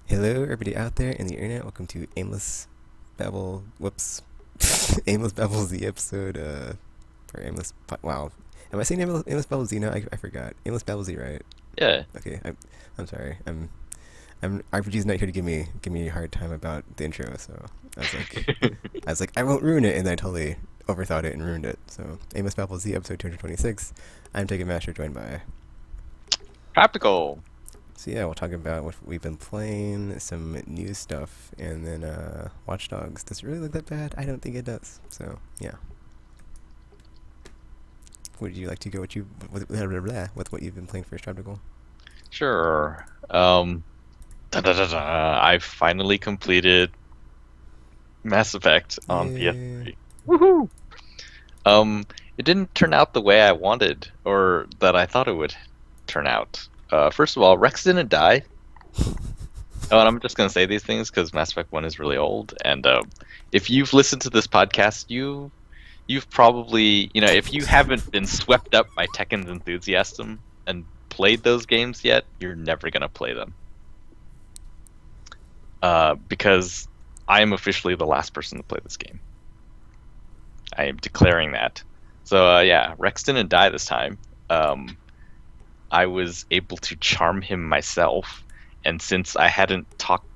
Hello, everybody out there in the internet. Welcome to Aimless Babble. Whoops, Aimless Babble Z episode. For Wow, am I saying Aimless Babble Z now? I forgot. Aimless Babble Z, right? Yeah. Okay, I'm sorry. I'm RPG's not here to give me a hard time about the intro. So I was like, I won't ruin it, and then I totally overthought it and ruined it. So Aimless Babble Z episode 226. I'm Taking Master, joined by. Practical. So yeah, we'll talk about what we've been playing, some new stuff, and then Watch Dogs. Does it really look that bad? I don't think it does. So yeah. Would you like to go with what you've been playing first, Practical? Sure. I finally completed Mass Effect on Yeah. PS3. Woohoo! It didn't turn out the way I wanted, or that I thought it would turn out. First of all, Rex didn't die. Oh, and I'm just gonna say these things because Mass Effect 1 is really old, and if you've listened to this podcast, you've probably, if you haven't been swept up by Tekken's enthusiasm and played those games yet, you're never gonna play them. Because I am officially the last person to play this game. I am declaring that. So yeah, Rex didn't die this time. I was able to charm him myself, and since I hadn't talked,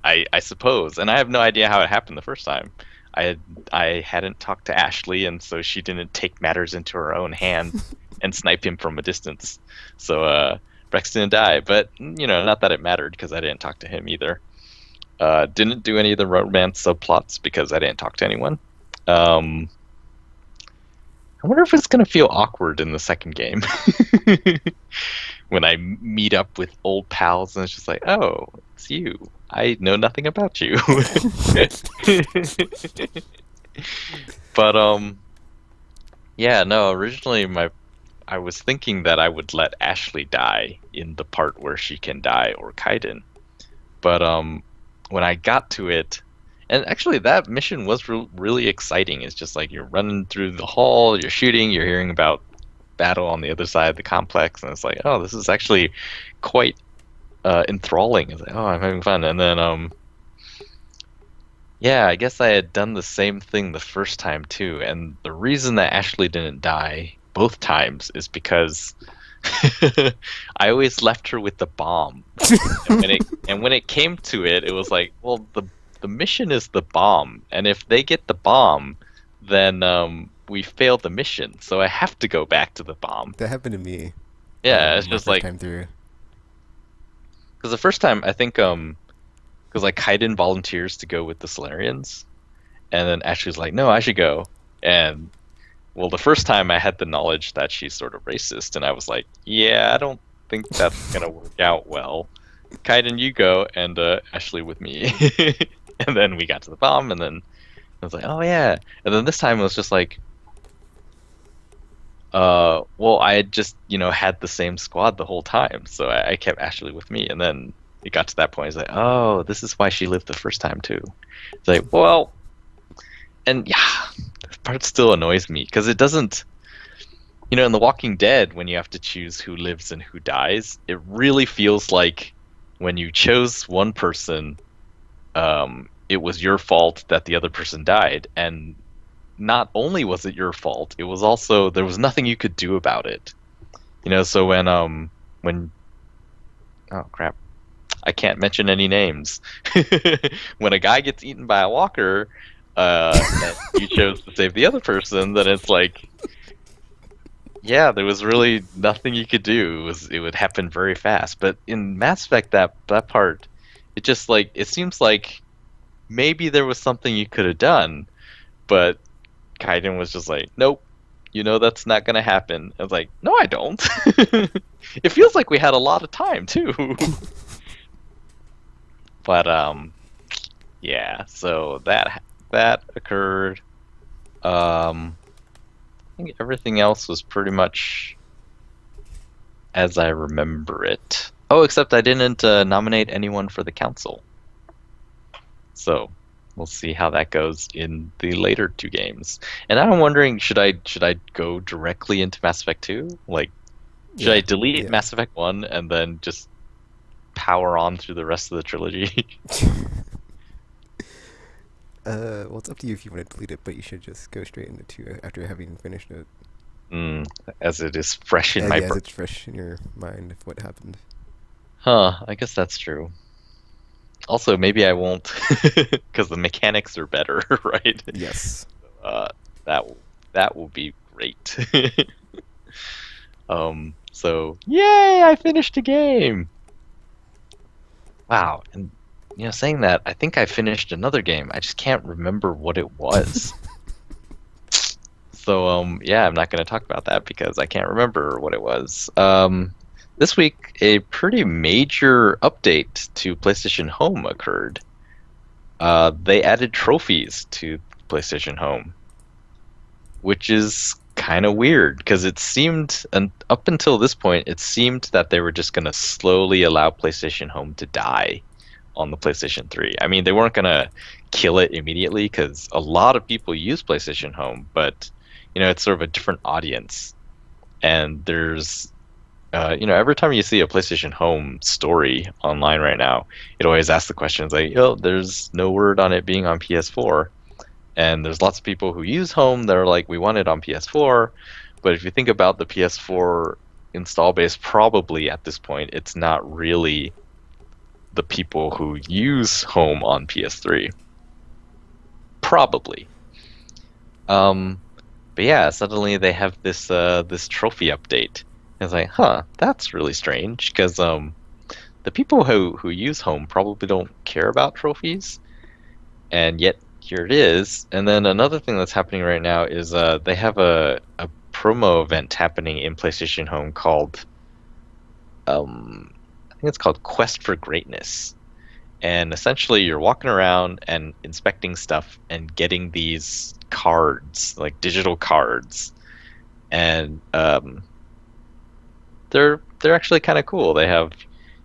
I suppose, and I have no idea how it happened the first time. I hadn't talked to Ashley, and so she didn't take matters into her own hands and snipe him from a distance. So Rex didn't die, but not that it mattered because I didn't talk to him either. Didn't do any of the romance subplots because I didn't talk to anyone. I wonder if it's going to feel awkward in the second game. When I meet up with old pals and it's just like, oh, it's you. I know nothing about you. But yeah, no, originally I was thinking that I would let Ashley die in the part where she can die, or Kaiden. But when I got to it, and actually that mission was really exciting. It's just like you're running through the hall, you're shooting, you're hearing about battle on the other side of the complex, and it's like, oh, this is actually quite enthralling. It's like, oh, I'm having fun. And then yeah, I guess I had done the same thing the first time too, and the reason that Ashley didn't die both times is because I always left her with the bomb. And when it came to it, it was like, well, the mission is the bomb, and if they get the bomb, then we failed the mission. So I have to go back to the bomb. That happened to me. Yeah, it's My just first like, time through. because the first time I think because like Kaiden volunteers to go with the Solarians, and then Ashley's like, no, I should go. And well, the first time I had the knowledge that she's sort of racist, and I was like, yeah, I don't think that's gonna work out well. Kaiden, you go, and Ashley with me. And then we got to the bomb, and then I was like, oh yeah. And then this time it was just like, well, I had just, had the same squad the whole time, so I kept Ashley with me, and then it got to that point. It's like, oh, this is why she lived the first time too. It's like, well, and yeah, this part still annoys me because it doesn't, in The Walking Dead, when you have to choose who lives and who dies, it really feels like when you chose one person, it was your fault that the other person died, and not only was it your fault, it was also, there was nothing you could do about it. So when oh crap, I can't mention any names. When a guy gets eaten by a walker, and you chose to save the other person, then it's like, yeah, there was really nothing you could do. It would happen very fast. But in Mass Effect, that part, it just like, it seems like maybe there was something you could have done, but Kaiden was just like, nope, that's not gonna happen. I was like, no, I don't. It feels like we had a lot of time too. But yeah, so that occurred. I think everything else was pretty much as I remember it. Oh, except I didn't nominate anyone for the council. So we'll see how that goes in the later two games. And I'm wondering, should I go directly into Mass Effect 2? Like, should I delete Yeah. Mass Effect 1 and then just power on through the rest of the trilogy. Well, it's up to you if you want to delete it, but you should just go straight into 2 after having finished it. mm, as it is fresh in my Yeah, as brain. it's fresh in your mind of what happened. Huh, I guess that's true. Also, maybe I won't, because the mechanics are better, right? Yes. Uh, that that will be great. So yay, I finished a game. Wow, and saying that, I think I finished another game. I just can't remember what it was. So yeah, I'm not going to talk about that because I can't remember what it was. This week, a pretty major update to PlayStation Home occurred. They added trophies to PlayStation Home, which is kind of weird because it seemed, and up until this point, it seemed that they were just going to slowly allow PlayStation Home to die on the PlayStation 3. I mean, they weren't going to kill it immediately because a lot of people use PlayStation Home, but it's sort of a different audience. And there's, every time you see a PlayStation Home story online right now, it always asks the questions like, there's no word on it being on PS4. And there's lots of people who use Home that are like, we want it on PS4. But if you think about the PS4 install base, probably at this point, it's not really the people who use Home on PS3. Probably. But yeah, suddenly they have this this trophy update. And it's like, that's really strange because the people who use Home probably don't care about trophies, and yet here it is. And then another thing that's happening right now is they have a promo event happening in PlayStation Home called I think it's called Quest for Greatness. And essentially, you're walking around and inspecting stuff and getting these cards, like digital cards, and they're actually kind of cool. They have,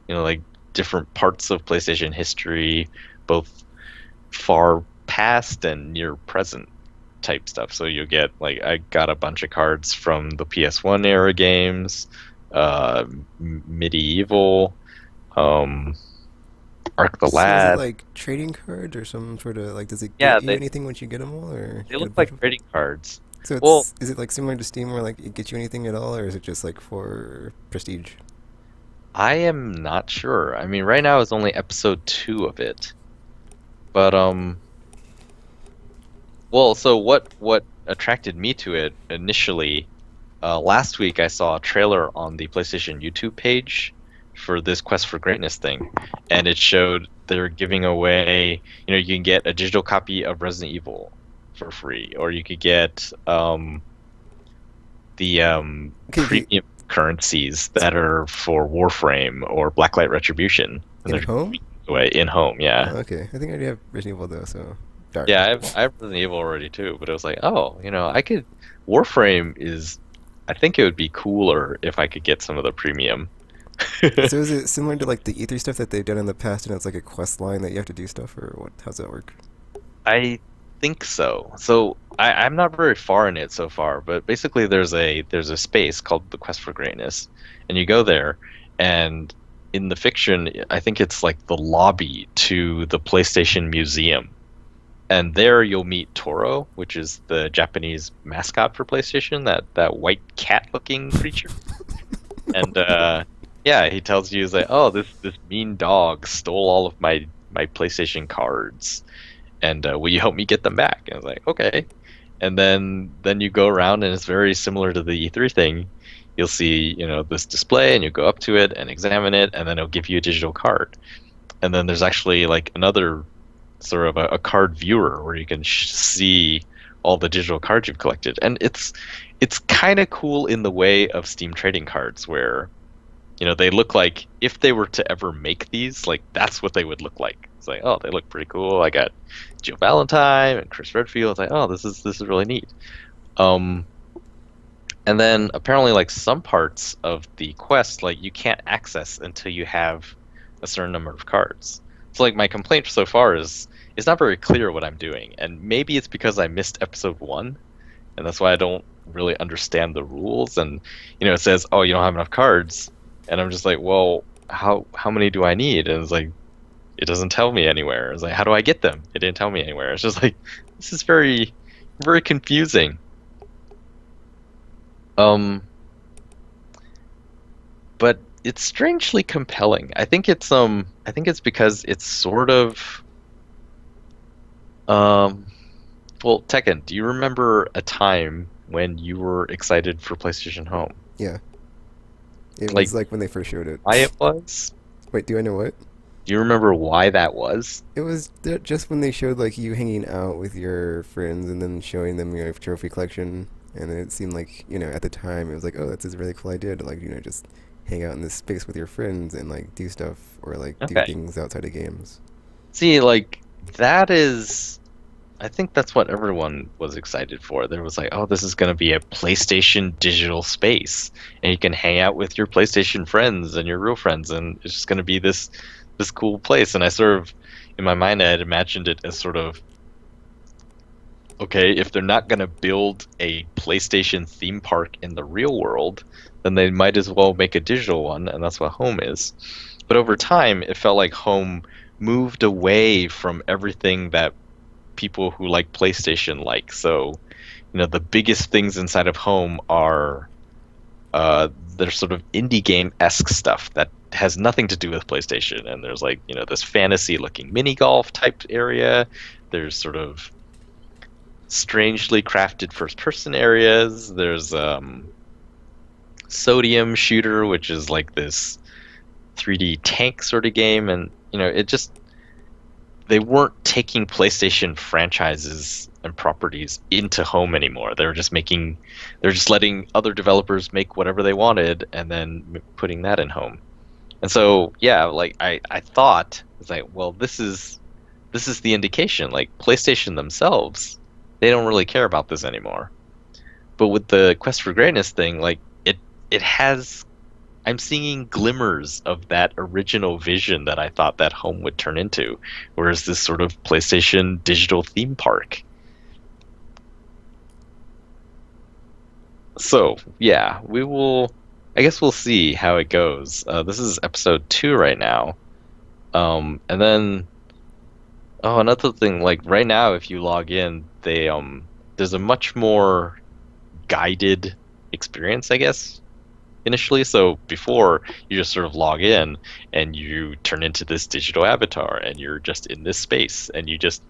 like different parts of PlayStation history, both far past and near present type stuff. So you'll get I got a bunch of cards from the PS1 era games, Medieval, Ark the So is it Lad. like trading cards or some sort of does it Yeah, get you anything once you get them all, or they get a look bunch like of? trading cards. So Well, is it like similar to Steam where it gets you anything at all, or is it just for prestige? I am not sure. I mean, right now it's only episode 2 of it. But well, so what attracted me to it initially, last week I saw a trailer on the PlayStation YouTube page for this Quest for Greatness thing, and it showed they're giving away, you can get a digital copy of Resident Evil for free, or you could get the Okay, premium currencies that are for Warframe or Blacklight Retribution, and in they're home? away in home, yeah. Okay, I think I already have Resident Evil though, so darn. Yeah, I have Resident Evil already too, but it was like, oh, I could. Warframe is. I think it would be cooler if I could get some of the premium. So is it similar to the E3 stuff that they've done in the past, and it's like a quest line that you have to do stuff, or what? How's that work? I think so. So I'm not very far in it so far, but basically there's a space called the Quest for Greatness, and you go there, and in the fiction, I think it's like the lobby to the PlayStation Museum. And there you'll meet Toro, which is the Japanese mascot for PlayStation, that white cat-looking creature. And yeah, he tells you, he's like, oh, this mean dog stole all of my PlayStation cards, and will you help me get them back? And I was like, okay. And then you go around, and it's very similar to the E3 thing. You'll see, this display, and you go up to it and examine it, and then it'll give you a digital card. And then there's actually another sort of a card viewer where you can see all the digital cards you've collected, and it's kind of cool in the way of Steam trading cards, where they look like if they were to ever make these, that's what they would look like. It's like, oh, they look pretty cool. I got Jill Valentine and Chris Redfield. It's like, oh, this is really neat. And then apparently some parts of the quest you can't access until you have a certain number of cards. So my complaint so far is it's not very clear what I'm doing, and maybe it's because I missed episode 1, and that's why I don't really understand the rules. And it says, oh, you don't have enough cards, and I'm just like, well, how many do I need? And it's like it doesn't tell me anywhere. It's like how do I get them? It didn't tell me anywhere. It's just like this is very confusing. Um, but it's strangely compelling. I think it's because it's sort of um well, Tekken, do you remember a time when you were excited for PlayStation Home? Yeah, it Like was like when they first showed why it. it was? Wait, do I know what? Do you remember why that was? It was just when they showed like you hanging out with your friends and then showing them your trophy collection, and it seemed like at the time it was like, oh, that's a really cool idea to like just hang out in this space with your friends and like do stuff or like do Okay. things outside of games. See, like that is I think that's what everyone was excited for. There was like, oh, this is going to be a PlayStation digital space, and you can hang out with your PlayStation friends and your real friends, and it's just going to be this cool place. And I sort of, in my mind, I had imagined it as sort of, okay, if they're not going to build a PlayStation theme park in the real world, then they might as well make a digital one, and that's what Home is. But over time, it felt like Home moved away from everything that people who like PlayStation like. So, the biggest things inside of Home are there's sort of indie game esque stuff that has nothing to do with PlayStation. And there's like, this fantasy looking mini golf type area. There's sort of strangely crafted first person areas. There's Sodium Shooter, which is like this 3D tank sort of game. And, it just they weren't taking PlayStation franchises and properties into Home anymore. They're just letting other developers make whatever they wanted and then putting that in Home. And so, yeah, like I thought it's like, well, this is the indication. Like PlayStation themselves, they don't really care about this anymore. But with the Quest for Greatness thing, like it has I'm seeing glimmers of that original vision that I thought that Home would turn into, whereas this sort of PlayStation digital theme park. So, yeah, we will. I guess we'll see how it goes. This is episode 2 right now. And then, oh, another thing, like right now, if you log in, there's a much more guided experience, I guess, initially. So before you just sort of log in and you turn into this digital avatar and you're just in this space and you just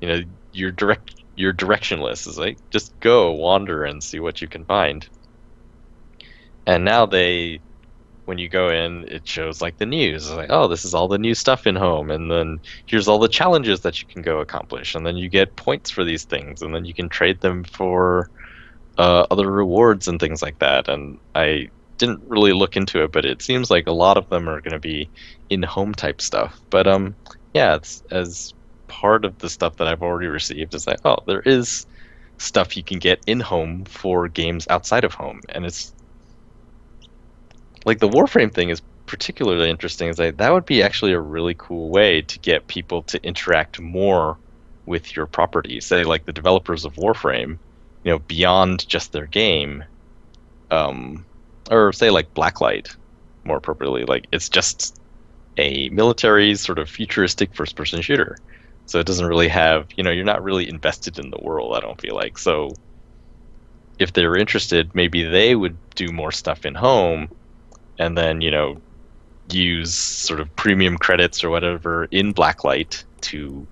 you know you're directionless. It's like just go wander and see what you can find. And now when you go in, it shows like the news. It's like, oh, this is all the new stuff in Home, and then here's all the challenges that you can go accomplish, and then you get points for these things, and then you can trade them for other rewards and things like that. And I didn't really look into it, but it seems like a lot of them are going to be in Home type stuff. But yeah, it's as part of the stuff that I've already received is like, oh, there is stuff you can get in Home for games outside of Home, and it's like the Warframe thing is particularly interesting. Is like that would be actually a really cool way to get people to interact more with your property. Say like the developers of Warframe, beyond just their game, or say like Blacklight, more appropriately, like it's just a military sort of futuristic first-person shooter. So it doesn't really have, you're not really invested in the world, I don't feel like. So if they're interested, maybe they would do more stuff in Home and then, use sort of premium credits or whatever in Blacklight to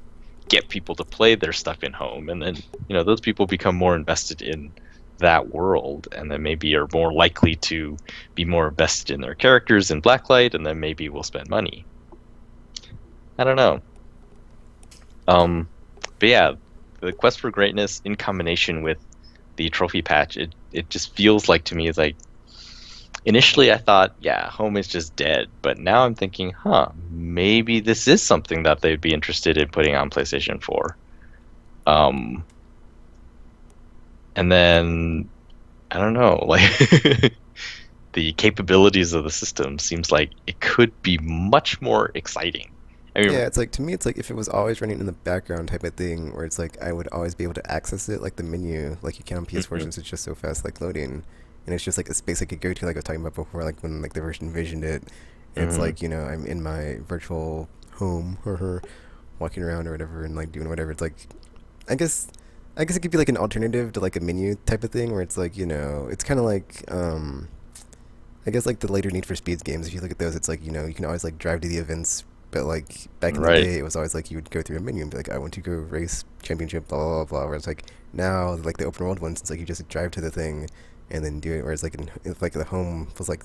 get people to play their stuff in Home. And then, those people become more invested in that world and then maybe are more likely to be more invested in their characters in Blacklight, and then maybe will spend money. I don't know. But yeah, the Quest for Greatness in combination with the trophy patch, it just feels like to me is like initially I thought, yeah, Home is just dead, but now I'm thinking, maybe this is something that they'd be interested in putting on PlayStation 4. And then I don't know, like the capabilities of the system seems like it could be much more exciting. I mean, Yeah, it's like to me, it's like if it was always running in the background type of thing, where it's like I would always be able to access it, like the menu, like you can on PS4 mhm. since it's just so fast, like loading, and it's just like a space I could go to, like I was talking about before, like when like they first envisioned it, It's Mm, like, I'm in my virtual home or her walking around or whatever and like doing whatever. It's like I guess I guess it could be like an alternative to like a menu type of thing where it's like, it's kind of like I guess like the later Need for Speed games. If you look at those, it's like you can always like drive to the events, but like back in the right. day, it was always like you would go through a menu and be like, I want to go race championship, blah blah blah blah. Whereas like now, like the open world ones, it's like you just drive to the thing and then do it. Whereas like if like the home was like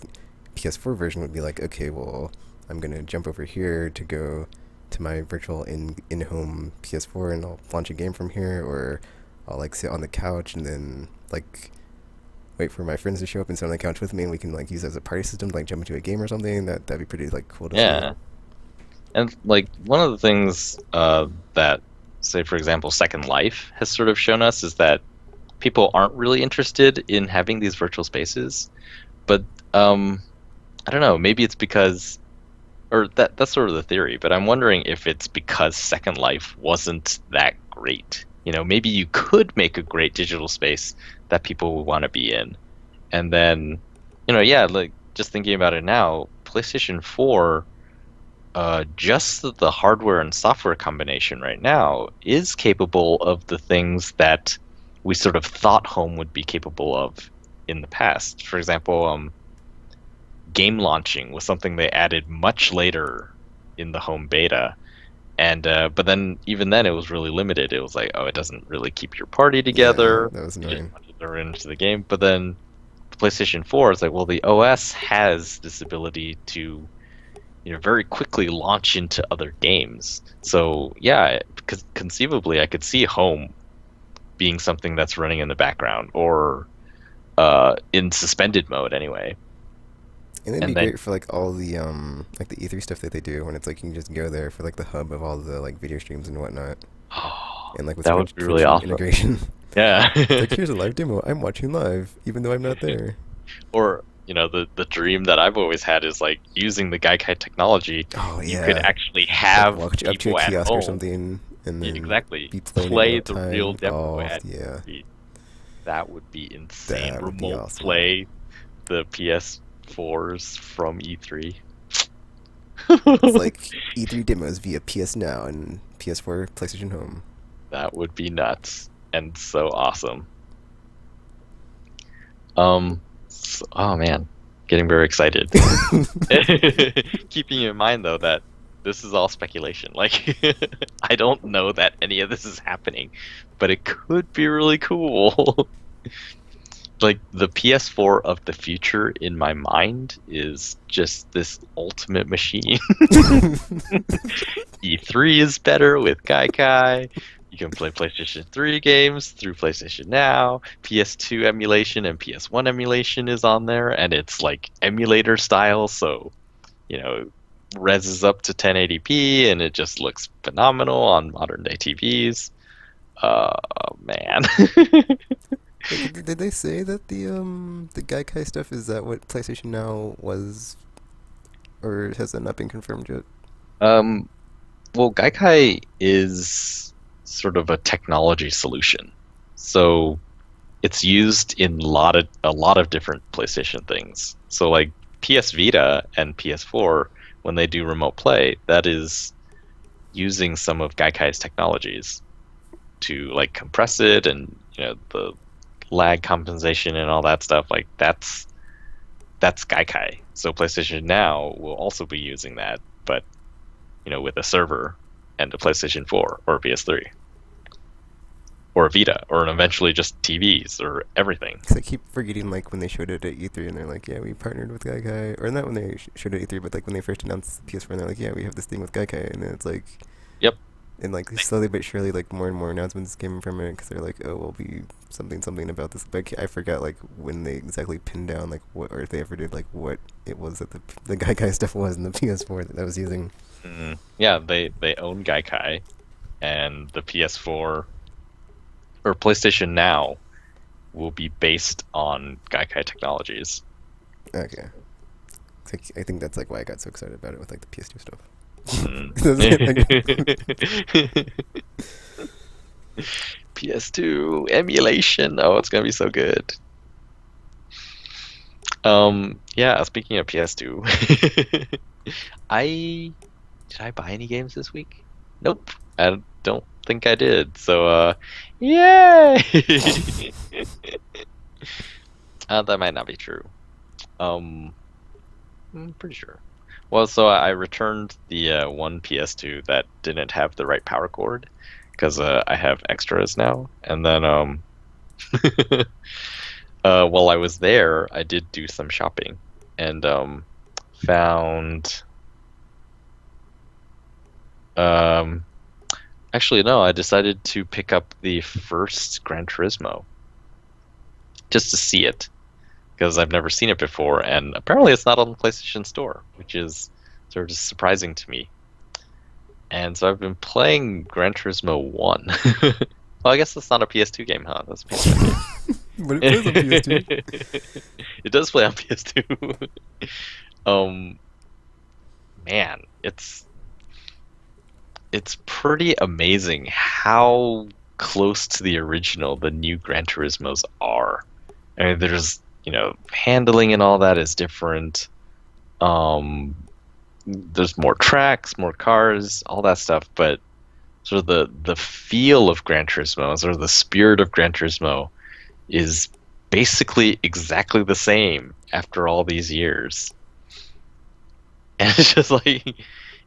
PS4 version would be like, okay, well, I'm gonna jump over here to go to my virtual in home PS4 and I'll launch a game from here, or I'll like sit on the couch and then like wait for my friends to show up and sit on the couch with me, and we can like use it as a party system to like jump into a game or something. That'd be pretty like cool to see. Yeah. And like one of the things that, say, for example, Second Life has sort of shown us is that people aren't really interested in having these virtual spaces. But I don't know, maybe it's because, or that's sort of the theory, but I'm wondering if it's because Second Life wasn't that great. Maybe you could make a great digital space that people would want to be in. And then, yeah, like just thinking about it now, PlayStation 4, just the hardware and software combination right now is capable of the things that we sort of thought home would be capable of in the past. For example, game launching was something they added much later in the home beta, and but then even then it was really limited. It was like, oh, it doesn't really keep your party Yeah, together. that was You just annoying. wander into the game. But then the PlayStation 4 is like, well, the OS has this ability to very quickly launch into other games. So yeah, because conceivably I could see home being something that's running in the background or in suspended mode anyway. And it'd be And then great for like all the like the E3 stuff that they do when it's like you can just go there for like the hub of all the like video streams and whatnot, oh, and like with that would Twitch be really Twitch awesome. integration. Yeah. It's like here's a live demo. I'm watching live even though I'm not there. Or the dream that I've always had is like using the Gaikai technology. Oh You could yeah, actually like have walk up to a people at kiosk or home. something and Yeah, then exactly. be playing in Play real the real time. demo Oh at yeah, speed. That would be insane. that would be Remote awesome. play the PS4s from E3. It's like E3 demos via PS Now and PS4, PlayStation Home. That would be nuts and so awesome. Oh man, getting very excited. Keeping in mind though that this is all speculation. Like I don't know that any of this is happening, but it could be really cool. Like the PS4 of the future in my mind is just this ultimate machine. E3 is better with Gaikai. You can play PlayStation 3 games through PlayStation Now. PS2 emulation and PS1 emulation is on there, and it's like emulator style, so reses up to 1080p, and it just looks phenomenal on modern day TVs. Man. Wait, did they say that the Gaikai stuff is that what PlayStation Now was, or has that not been confirmed yet? um, well, Gaikai is sort of a technology solution, so it's used in a lot of different PlayStation things. So like PS Vita and PS4, when they do remote play, that is using some of Gaikai's technologies to like compress it and the lag compensation and all that stuff. Like that's Gaikai. So PlayStation Now will also be using that, but with a server and a PlayStation 4 or a PS3 or a Vita or eventually just TVs or everything. Because I keep forgetting like when they showed it at E3 and they're like, yeah, we partnered with Gaikai, or not when they showed it at E3, but like when they first announced the PS4 and they're like, yeah, we have this thing with Gaikai, and then it's like, Yep. and like slowly but surely like more and more announcements came from it because they're like, oh, we'll be something about this. But I forgot like when they exactly pinned down like what, or if they ever did like what it was that the Gaikai stuff was in the PS4 that I was using. Yeah, they own Gaikai, and the PS4 or PlayStation Now will be based on Gaikai technologies. Okay. Like, I think that's like why I got so excited about it with like the PS2 stuff. Mm. PS2 emulation. Oh, it's gonna be so good. Yeah, speaking of PS2, I did I buy any games this week? Nope. I don't think I did. So yay! That might not be true. Um, I'm pretty sure. Well, so I returned the one PS2 that didn't have the right power cord because I have extras now. And then while I was there, I did do some shopping and found um actually no, I decided to pick up the first Gran Turismo just to see it because I've never seen it before, and apparently it's not on the PlayStation Store, which is sort of just surprising to me. And so I've been playing Gran Turismo 1. Well, I guess that's not a PS2 game, huh? That's a PS1 But it plays on PS2. game. It does play on PS2. Um, man, it's pretty amazing how close to the original the new Gran Turismos are. I mean, there's, handling and all that is different. Um, there's more tracks, more cars, all that stuff, but sort of the feel of Gran Turismo, sort of the spirit of Gran Turismo is basically exactly the same after all these years. And it's just like,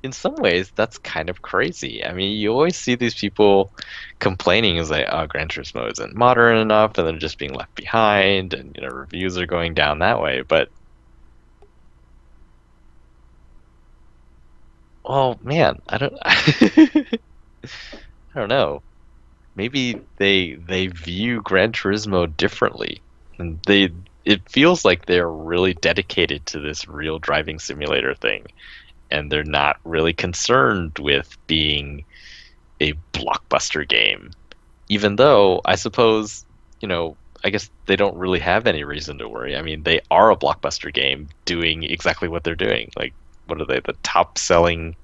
in some ways, that's kind of crazy. I mean, you always see these people complaining is like, oh, Gran Turismo isn't modern enough, and they're just being left behind, and reviews are going down that way. But oh man, I don't, I don't know. Maybe they view Gran Turismo differently, and it feels like they're really dedicated to this real driving simulator thing, and they're not really concerned with being a blockbuster game. Even though I suppose, I guess they don't really have any reason to worry. I mean, they are a blockbuster game doing exactly what they're doing. Like, what are they? The top selling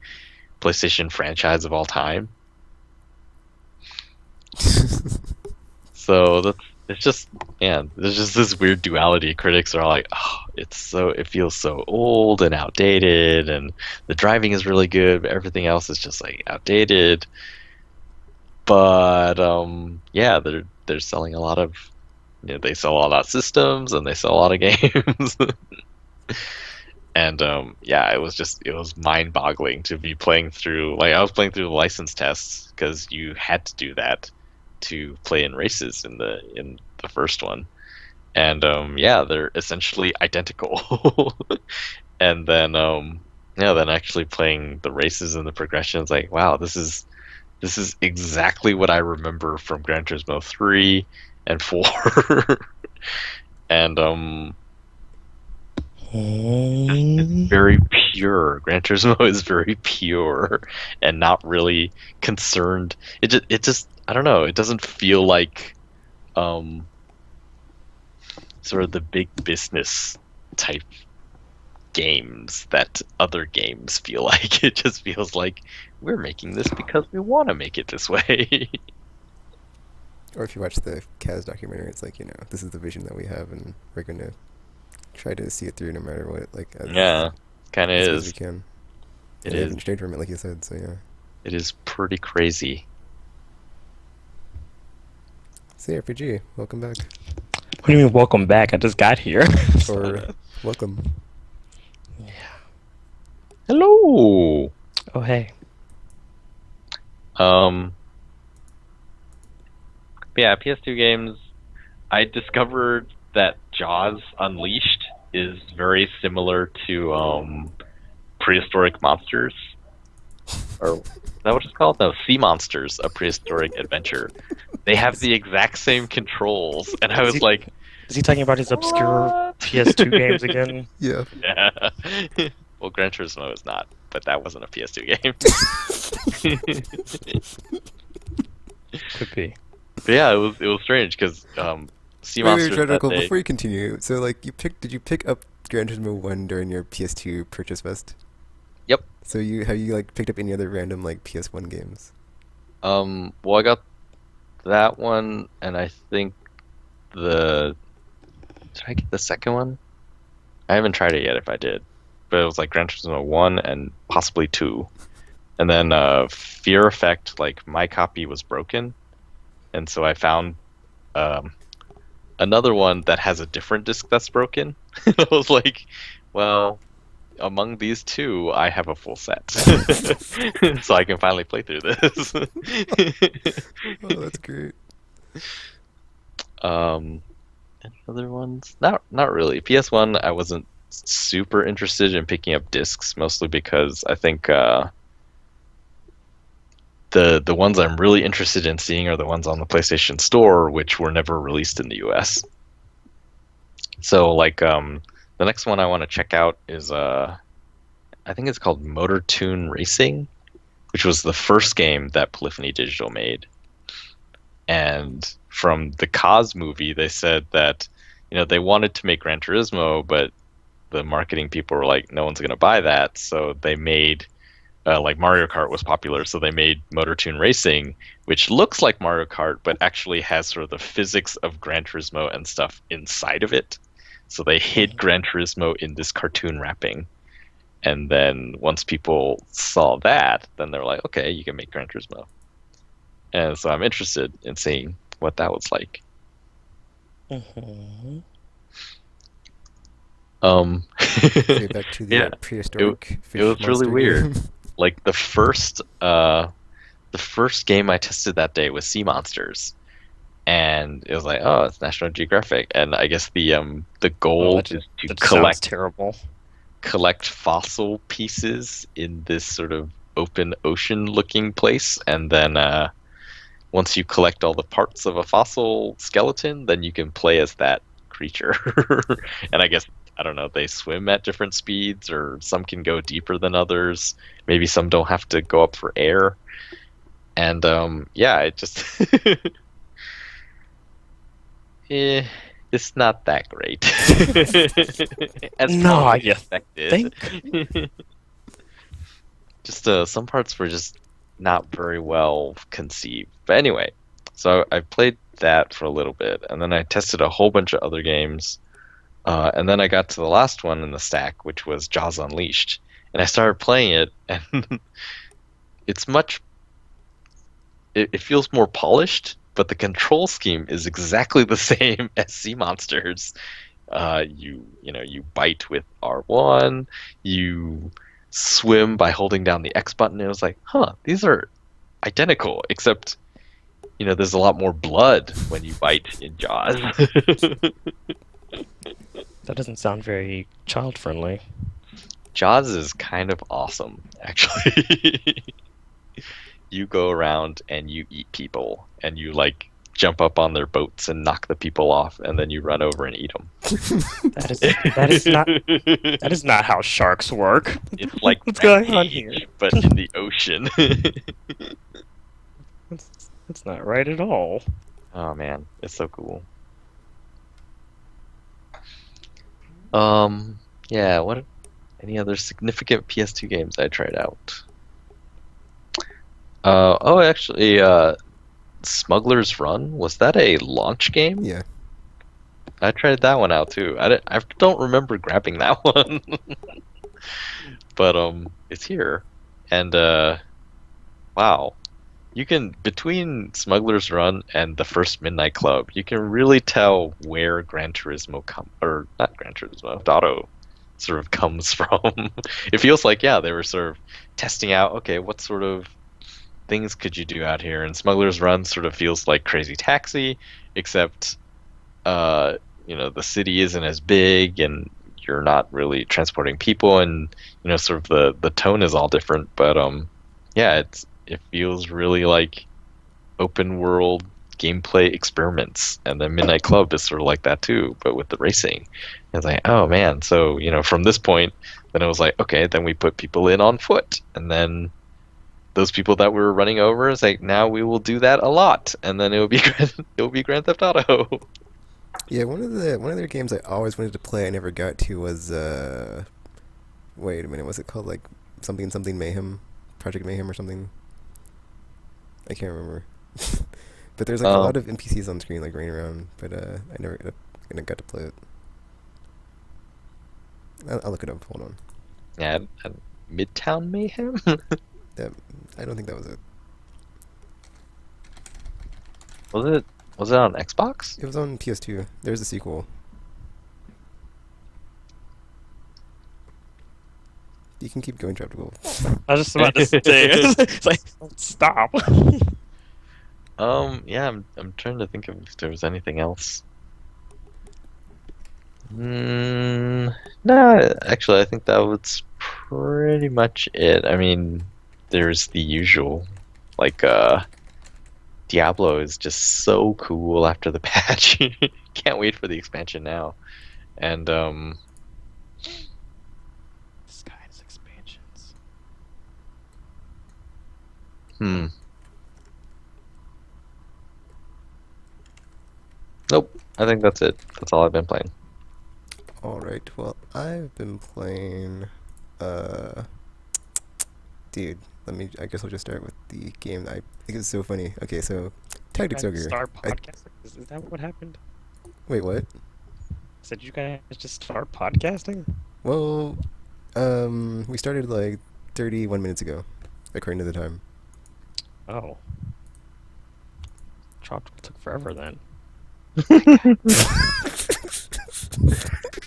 PlayStation franchise of all time. So it's just, man, there's just this weird duality. Critics are like, oh, it feels so old and outdated, and the driving is really good, but everything else is just like outdated. But yeah, they're selling a lot of, they sell a lot of systems and they sell a lot of games. And yeah, it was mind-boggling to be playing through. Like, I was playing through the license tests because you had to do that to play in races in the first one. And yeah, they're essentially identical. And then yeah, then actually playing the races and the progressions, like, wow, this is exactly what I remember from Gran Turismo 3 and 4. And it's very pure. Gran Turismo is very pure and not really concerned. It just I don't know. It doesn't feel like um sort of the big business type games that other games feel like. It just feels like we're making this because we want to make it this way. Or if you watch the Kaz documentary, it's like, this is the vision that we have, and we're gonna try to see it through no matter what, like Yeah, kind of as good as we is. can. It And they is. haven't strayed from it, like you said. So yeah. It is pretty crazy. See, RPG, welcome back, What do you mean, welcome back? I just got here. or welcome. Hello. Oh, hey. Um. Yeah, PS2 games. I discovered that Jaws Unleashed is very similar to Prehistoric Monsters, or is that what it's called? No, Sea Monsters: A Prehistoric Adventure. They have the exact same controls, and I was like, Is he talking about his obscure "What?" PS2 games again? Yeah. Yeah. Well, Gran Turismo is not, but that wasn't a PS2 game. Could be. But yeah, it was strange because Sea Wait, Monsters that Radical, day. before you continue, so like did you pick up Gran Turismo 1 during your PS2 purchase fest? Yep. So have you like picked up any other random like PS1 games? Well, I got that one, and I think did I get the second one? I haven't tried it yet. If I did, but it was like Gran Turismo 1 and possibly 2. And then Fear Effect, like my copy was broken, and so I found um, another one that has a different disc that's broken. I was like, well, among these two, I have a full set, so I can finally play through this. Oh, that's great. Any other ones? Not really. PS1, I wasn't super interested in picking up discs, mostly because I think the ones I'm really interested in seeing are the ones on the PlayStation Store, which were never released in the US. So like the next one I want to check out is I think it's called Motor Tune Racing, which was the first game that Polyphony Digital made. And from the Cause movie, they said that they wanted to make Gran Turismo, but the marketing people were like, no one's going to buy that. So they made like Mario Kart was popular, so they made Motor Tune Racing, which looks like Mario Kart, but actually has sort of the physics of Gran Turismo and stuff inside of it. So they hid Gran Turismo in this cartoon wrapping. And then once people saw that, then they're like, okay, you can make Gran Turismo. And so I'm interested in seeing what that was like. Okay, Yeah, back to the prehistoric it was fish really monster weird. game. Like the first game I tested that day was Sea Monsters, and it was like, oh, it's National Geographic, and I guess the goal is to that sounds terrible. collect fossil pieces in this sort of open ocean looking place, and then once you collect all the parts of a fossil skeleton, then you can play as that creature. And I guess, I don't know, they swim at different speeds, or some can go deeper than others. Maybe some don't have to go up for air. And yeah, it just it's not that great. As No, probably you expected. think? Just some parts were just not very well conceived. But anyway, so I played that for a little bit, and then I tested a whole bunch of other games, and then I got to the last one in the stack, which was Jaws Unleashed, and I started playing it, and it's much. It feels more polished, but the control scheme is exactly the same as Sea Monsters. You bite with R1, you swim by holding down the X button. And it was like, these are identical, except there's a lot more blood when you bite in Jaws. That doesn't sound very child friendly. Jaws is kind of awesome, actually. You go around and you eat people, and you like jump up on their boats and knock the people off, and then you run over and eat them. That is not how sharks work. It's like What's going on here? but in the ocean. That's not right at all. Oh man, it's so cool. Yeah. What? Any other significant PS2 games I tried out? Actually, Smuggler's Run, was that a launch game? Yeah. I tried that one out too. I don't remember grabbing that one, but it's here, and wow, you can, between Smuggler's Run and the first Midnight Club, you can really tell where Gran Turismo or not Gran Turismo, Auto sort of comes from. It feels like, yeah, they were sort of testing out, okay, what sort of things could you do out here? And Smuggler's Run sort of feels like Crazy Taxi, except the city isn't as big, and you're not really transporting people, and sort of the tone is all different. But yeah, it feels really like open world gameplay experiments. And then Midnight Club is sort of like that too, but with the racing. And it's like, oh man, so from this point, then it was like, okay, then we put people in on foot, and then those people that we were running over, is like, now we will do that a lot, and then it will be Grand Theft Auto. Yeah, one of their games I always wanted to play I never got to was wait a minute, what's it called? Like something Mayhem, Project Mayhem or something. I can't remember. But there's like a lot of NPCs on screen like running around, but I never got to play it. I'll look it up. Hold on. Yeah, Midtown Mayhem. That I don't think that was it. Was it? Was it on Xbox? It was on PS2. There's a sequel. You can keep going, Traptical. I was just about to say, it's like, stop. Yeah, I'm trying to think of if there was anything else. No, actually, I think that was pretty much it. I mean, there's the usual, like, Diablo is just so cool after the patch. Can't wait for the expansion now. And, This guy has expansions. Nope, I think that's it. That's all I've been playing. Alright, well, I've been playing, dude, I guess I'll just start with the game that I think is so funny. Okay, so, Tactics You Ogre. guys start podcasting? Is that what happened? Wait, what? Said you guys just start podcasting? Well, we started like 31 minutes ago, according to the time. Oh. Tropical took forever then.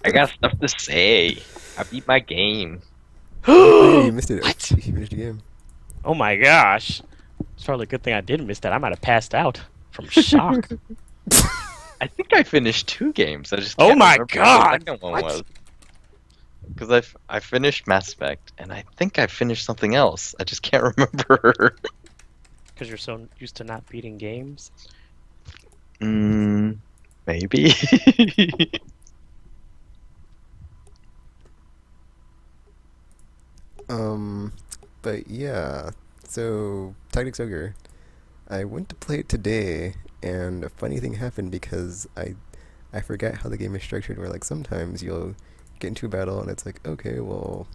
I got stuff to say. I beat my game. Oh, yeah, you missed it. What? You finished the game. Oh my gosh. It's probably a good thing I did miss that. I might have passed out from shock. I think I finished 2 games. I just Oh can't my remember God! what the second one What? was. Because I finished Mass Effect, and I think I finished something else. I just can't remember. Because you're so used to not beating games? Maybe. But yeah, so Tactics Ogre. I went to play it today, and a funny thing happened because I forgot how the game is structured. Where like sometimes you'll get into a battle and it's like, okay, well,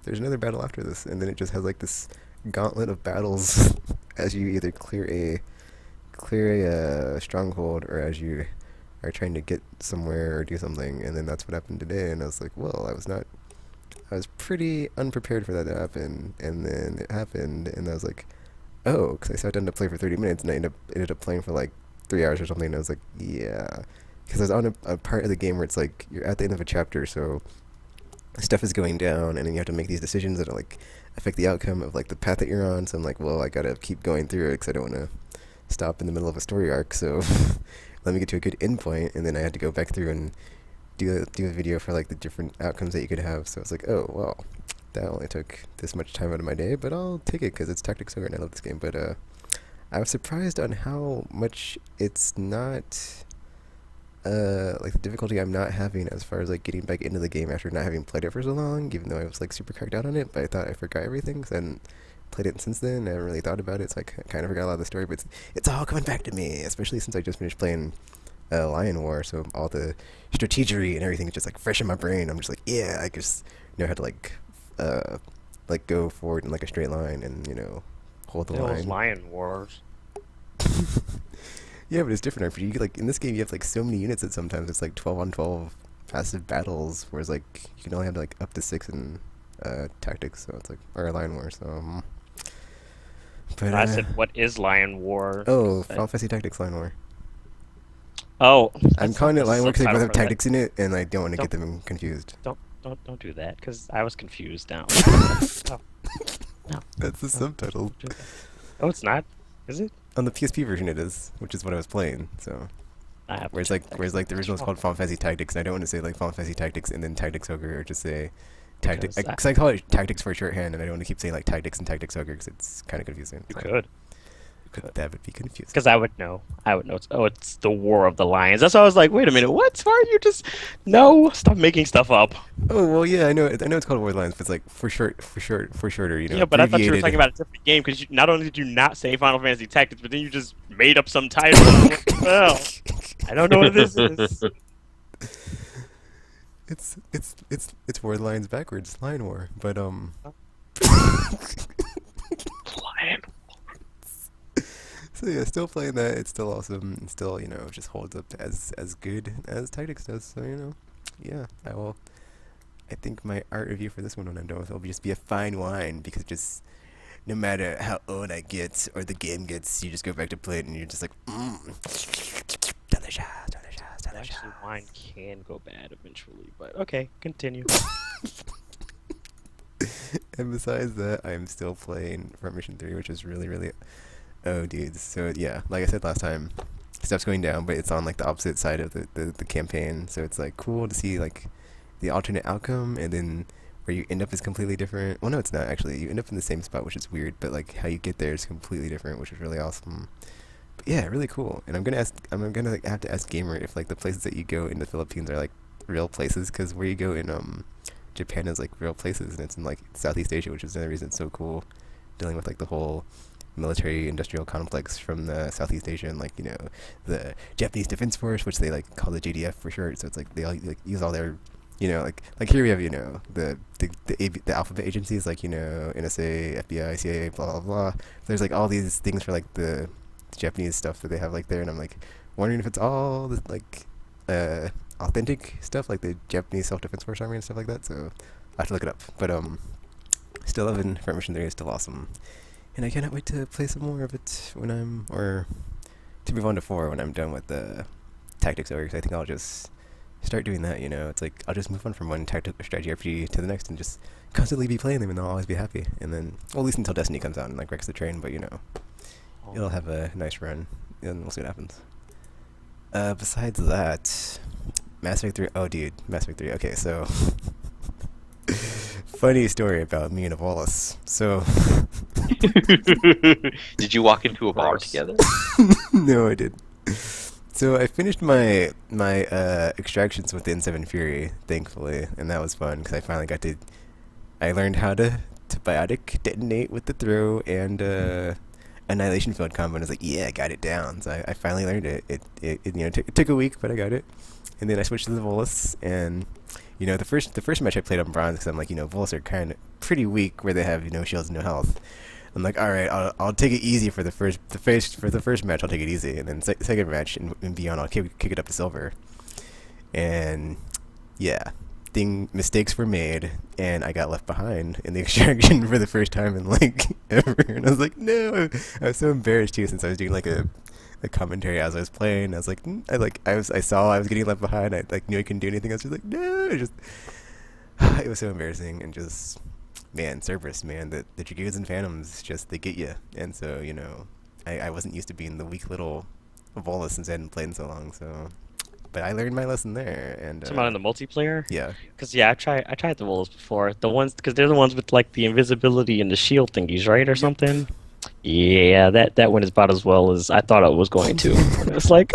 there's another battle after this, and then it just has like this gauntlet of battles as you either clear a stronghold or as you are trying to get somewhere or do something, and then that's what happened today. And I was like, well, I was pretty unprepared for that to happen, and then it happened, and I was like, oh, because I sat down to play for 30 minutes, and I ended up playing for like 3 hours or something, and I was like, yeah. Because I was on a part of the game where it's like, you're at the end of a chapter, so stuff is going down, and then you have to make these decisions that like affect the outcome of like the path that you're on, so I'm like, well, I gotta keep going through it, because I don't want to stop in the middle of a story arc, so let me get to a good endpoint, and then I had to go back through and do a video for like the different outcomes that you could have. So it's like, oh well, that only took this much time out of my day, but I'll take it because it's Tactics Ogre and I love this game. But I was surprised on how much it's not like the difficulty I'm not having as far as like getting back into the game after not having played it for so long, even though I was like super cracked out on it. But I thought I forgot everything because I hadn't played it since then. I haven't really thought about it, so I kind of forgot a lot of the story. But it's all coming back to me, especially since I just finished playing Lion War, so all the strategery and everything is just like fresh in my brain. I'm just like, yeah, I just know how to like go forward in like a straight line and hold the Those line. Lion Wars. Yeah, but it's different RPG. Like in this game, you have like so many units that sometimes it's like 12 on 12 passive battles, whereas like you can only have like up to 6 in tactics. So it's like or Lion War. So, but I said, what is Lion War? oh, Final Fantasy Tactics Lion War. Oh, I'm that's calling not it the Lion War because they both subtitle have for that. tactics in it, and I don't want to get Don't- them confused. Don't do that, because I was confused now. No. That's the subtitle. Don't do that. Oh, it's not? Is it? On the PSP version, it is, which is what I was playing. So, I have to whereas check that, the 'cause original is that's called Final Fantasy Tactics, and I don't want to say like Final Fantasy Tactics and then Tactics Ogre, or just say Tactics. Because Because I call it Tactics for shorthand, and I don't want to keep saying like Tactics and Tactics Ogre because it's kind of confusing. You could. But that would be confusing. Because I would know. It's the War of the Lions. That's why I was like, wait a minute, what? Why are you just... No, stop making stuff up. Oh well, yeah, I know it's called War Lines, but it's like for shorter, Yeah, but I thought you were abbreviated. talking about a different game, because not only did you not say Final Fantasy Tactics, but then you just made up some title. What the hell? I don't know what this is. It's War Lines backwards, Lion War, but Lion. So yeah, still playing that. It's still awesome. It still, just holds up as good as Tactics does. So yeah, I I think my art review for this one when I'm done with it will just be a fine wine because just no matter how old I get or the game gets, you just go back to play it and you're just like, delicious, delicious, delicious. Actually, wine can go bad eventually, but okay, continue. And besides that, I'm still playing Front Mission 3, which is really, really... Oh, dude. So, yeah, like I said last time, stuff's going down, but it's on, like, the opposite side of the campaign. So it's, like, cool to see, like, the alternate outcome, and then where you end up is completely different. Well, no, it's not, actually. You end up in the same spot, which is weird, but, like, how you get there is completely different, which is really awesome. But, yeah, really cool. And I'm gonna like, have to ask Gamer if, like, the places that you go in the Philippines are, like, real places, because where you go in, Japan is like real places, and it's in like Southeast Asia, which is another reason it's so cool, dealing with like the whole military industrial complex from the Southeast Asia, and like, you know, the Japanese Defense Force, which they like call the JDF for short. So it's like they all like use all their, you know, like here we have, you know, the alphabet agencies, like, you know, NSA, FBI, CIA, blah blah blah. There's like all these things for like the Japanese stuff that they have like there, and I'm like wondering if it's all this, like authentic stuff, like the Japanese Self-Defense Force Army and stuff like that. So I have to look it up. But still loving Front Mission 3 is still awesome, and I cannot wait to play some more of it when or to move on to 4 when I'm done with the tactics over. Because I think I'll just start doing that. You know, it's like I'll just move on from one tactical strategy RPG to the next and just constantly be playing them, and I'll always be happy. And then, well, at least until Destiny comes out and like wrecks the train. But you know, it'll have a nice run, and we'll see what happens. Besides that, Mass Effect 3. Oh, dude, Mass Effect 3. Okay, so funny story about me and Evolus. So Did you walk into a bar together? no, I did. So I finished my extractions with the N7 Fury, thankfully, and that was fun because I finally got to. I learned how to biotic detonate with the throw and annihilation field combo, and I was like, yeah, I got it down. So I finally learned it. It you know, it took a week, but I got it. And then I switched to the Volus, and you know, the first match I played on bronze because I'm like, you know, Volus are kind of pretty weak where they have, you know, shields and no health. I'm like, all right, I'll take it easy for the first match. I'll take it easy, and then second match and beyond, I'll kick it up to silver. And yeah, mistakes were made, and I got left behind in the extraction for the first time in like ever. And I was like, no, I was so embarrassed too, since I was doing like a commentary as I was playing. I was like, I saw I was getting left behind. I like knew I couldn't do anything. I was just like, no, it was so embarrassing. And just, man, Cerberus, man, the Dragoons and Phantoms, just, they get you. And so, you know, I wasn't used to being the weak little Volus since I hadn't played in so long. So, but I learned my lesson there. And Talking about in the multiplayer? Yeah. Because I tried the Wolves before. The ones, because they're the ones with like the invisibility and the shield thingies, right, or something. Yeah, that went about as well as I thought it was going to. And it was like,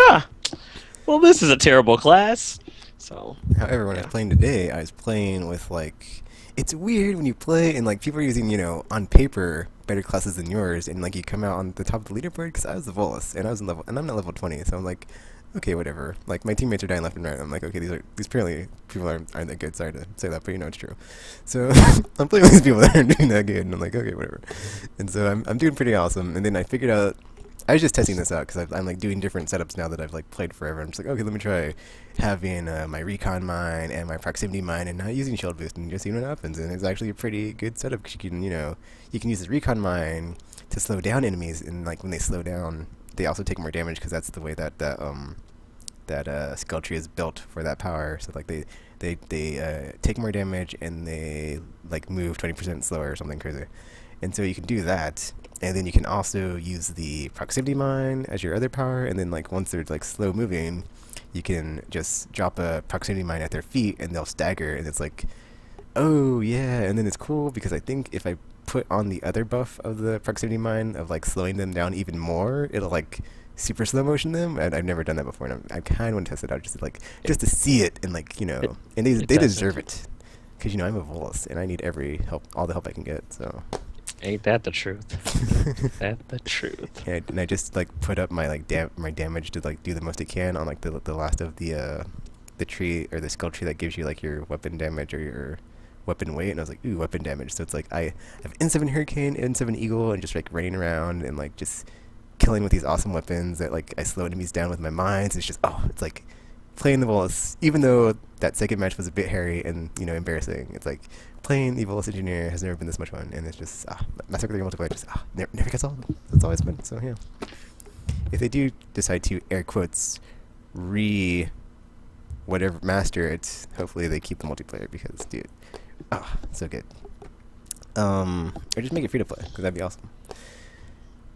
well, this is a terrible class. So. However, when I was playing today, I was playing with like, it's weird when you play and like people are using, you know, on paper better classes than yours, and like you come out on the top of the leaderboard because I was the Volus and I'm not level 20, so I'm like, okay, whatever. Like my teammates are dying left and right. I'm like, okay, these apparently people aren't that good. Sorry to say that, but you know it's true. So I'm playing with these people that aren't doing that good, and I'm like, okay, whatever. And so I'm doing pretty awesome. And then I figured out, I was just testing this out because I'm like doing different setups now that I've like played forever. I'm just like, okay, let me try having my recon mine and my proximity mine and not using shield boost and just seeing what happens. And it's actually a pretty good setup because you can, you know, you can use this recon mine to slow down enemies, and like when they slow down, they also take more damage because that's the way that skill tree is built for that power. So like they take more damage and they like move 20% slower or something crazy. And so you can do that, and then you can also use the proximity mine as your other power, and then like once they're like slow moving, you can just drop a proximity mine at their feet and they'll stagger, and it's like, oh yeah. And then it's cool because I think if I put on the other buff of the proximity mine of like slowing them down even more, it'll like super slow motion them, and I've never done that before, and I kind of want to test it out just to see it, and like, you know, and they deserve it, because you know I'm a Volus and I need all the help I can get. So ain't that the truth? That the truth. Yeah, and I just like put up my like my damage to like do the most it can on like the last of the tree or the skill tree that gives you like your weapon damage or your weapon weight, and I was like, ooh, weapon damage. So it's like I have N7 Hurricane, N7 Eagle, and just like running around and like just killing with these awesome weapons that like I slow enemies down with my mines. It's just, oh, it's like playing the Volus, even though that second match was a bit hairy and embarrassing. It's like playing the Volus engineer has never been this much fun, and it's just Mass Effect 3 multiplayer just never gets old. That's always been. So yeah, if they do decide to air quotes whatever master it, hopefully they keep the multiplayer because dude, so good. Or just make it free to play because that'd be awesome.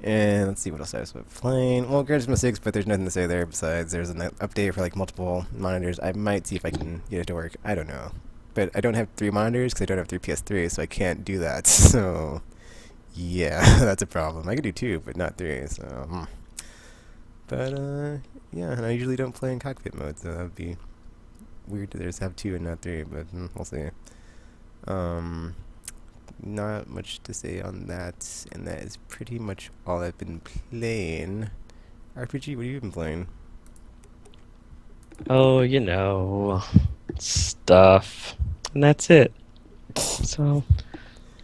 And let's see what else I was playing. Well, Gran Turismo 6, but there's nothing to say there besides there's an update for like multiple monitors. I might see if I can get it to work. I don't know. But I don't have 3 monitors because I don't have 3 PS3, so I can't do that. So, yeah, that's a problem. I could do 2, but not 3, so... But, yeah, and I usually don't play in cockpit mode, so that would be weird to just have 2 and not 3, but we'll see. Not much to say on that, and that is pretty much all I've been playing. RPG, what have you been playing? Oh, stuff. And that's it. So,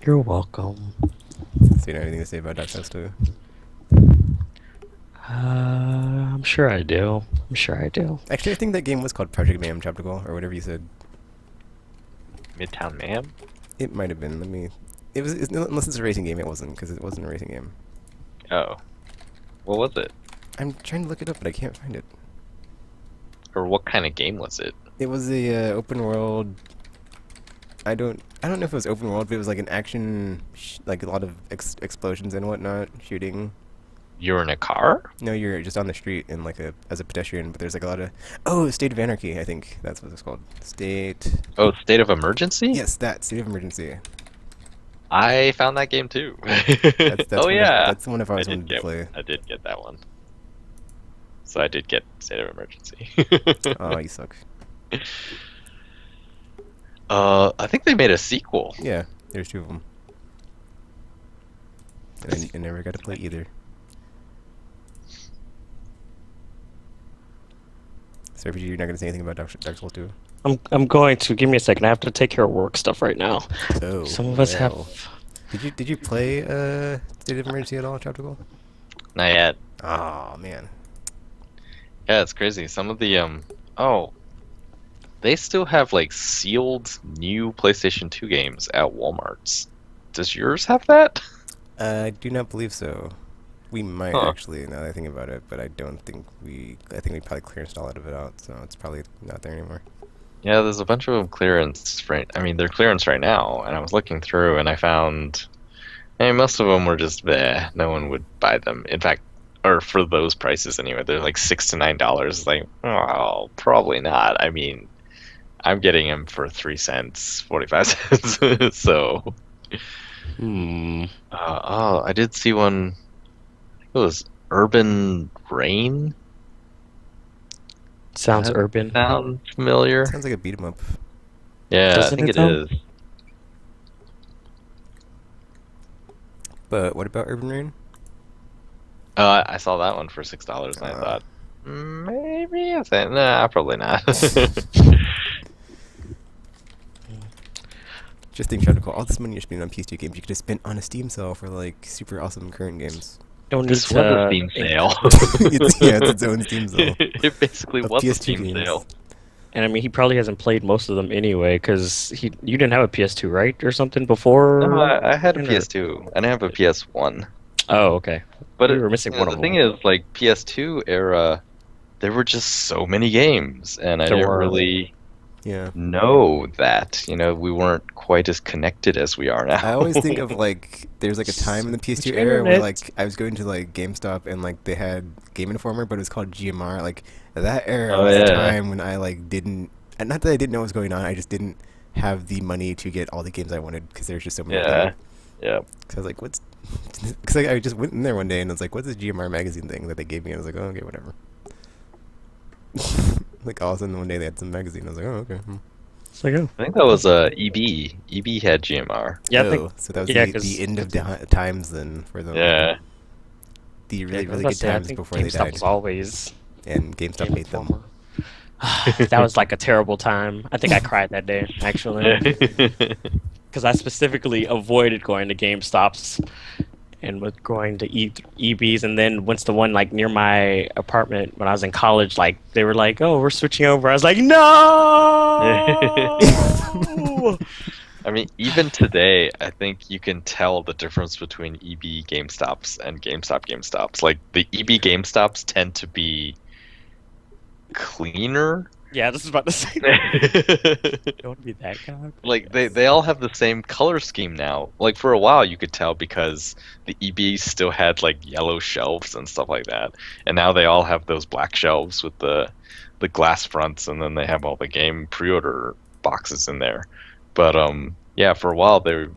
you're welcome. So you don't have anything to say about Dark Souls 2? I'm sure I do. Actually, I think that game was called Project Mayhem Tropical, or whatever you said. Midtown Mayhem? It might have been. Unless it's a racing game, it wasn't, because it wasn't a racing game. Oh. What was it? I'm trying to look it up, but I can't find it. Or what kind of game was it? It was a open world. I don't know if it was open world, but it was like an action, like a lot of explosions and whatnot, shooting. You're in a car? No, you're just on the street and as a pedestrian, but there's like a lot of State of Anarchy, I think that's what it's called. State State of Emergency? Yes, that State of Emergency. I found that game too. That's yeah. That's the one if I was wanted to play. I did get that one. So I did get State of Emergency. Oh, you suck. I think they made a sequel. Yeah, there's 2 of them. And I never got to play either. So, RPG, you're not going to say anything about Dark Souls 2? I'm going to. Give me a second. I have to take care of work stuff right now. Oh, Some of us have... Did you play State of Emergency at all, Tropical? Not yet. Oh, man. Yeah, it's crazy. Some of the they still have like sealed new PlayStation 2 games at Walmart's. Does yours have that? I do not believe so. We might actually, now that I think about it, but I don't think I think we probably clearanced all of it out, so it's probably not there anymore. Yeah, there's a bunch of them clearance they're clearance right now, and I was looking through and I found most of them were just no one would buy them. In fact, or for those prices anyway, they're like $6 to $9. It's like, oh, probably not. I mean, I'm getting them for 3 cents, 45 cents. So, I did see one. It was Urban Rain. Sounds urban. Sound familiar? Sounds like a beat 'em up. Yeah, Doesn't I think it it though? is. But what about Urban Rain? I saw that one for $6, and I thought maybe. I said, nah, probably not. Just think, Tropical, all this money you're spending on PS2 games, you could have spent on a Steam sale for like super awesome current games. Don't need This was a to... Steam sale. It's its own Steam sale. It basically Of was a PS2 Steam games. sale. And I mean, he probably hasn't played most of them anyway, because you didn't have a PS2, right, or something before? No, I had a PS2. I didn't have a PS1. Oh, okay. But we were missing one of the them. thing is, like PS2 era, there were just so many games, and I didn't really know that. We weren't quite as connected as we are now. I always think of like there's like a time in the PS2 Your era where internet. like I was going to like GameStop and like they had Game Informer, but it was called GMR. Like that era was a time when I like didn't, and not that I didn't know what was going on, I just didn't have the money to get all the games I wanted because there's just so many. Yeah. Because I was like, what's? Because I just went in there one day and I was like, what's this GMR magazine thing that they gave me? And I was like, oh, okay, whatever. Like all of a sudden one day they had some magazine. I was like, oh, okay. It's like, oh. I think that was EB. EB had GMR. Yeah, I think, so that was yeah, the end of times then for them. Yeah. The really, I was really about good to say, I times think before they GameStop died. was always And GameStop Game made them. Informer. That was like a terrible time. I think I cried that day, actually. Because I specifically avoided going to GameStops. and was going to EBs, and then once the one like near my apartment when I was in college, like they were like, "Oh, we're switching over." I was like, "No!" I mean, even today, I think you can tell the difference between EB GameStops and GameStop GameStops. Like the EB GameStops tend to be cleaner. Yeah, this is about to say. Don't want to be that guy. Like they all have the same color scheme now. Like for a while you could tell because the EBs still had like yellow shelves and stuff like that. And now they all have those black shelves with the glass fronts, and then they have all the game pre-order boxes in there. But yeah, for a while you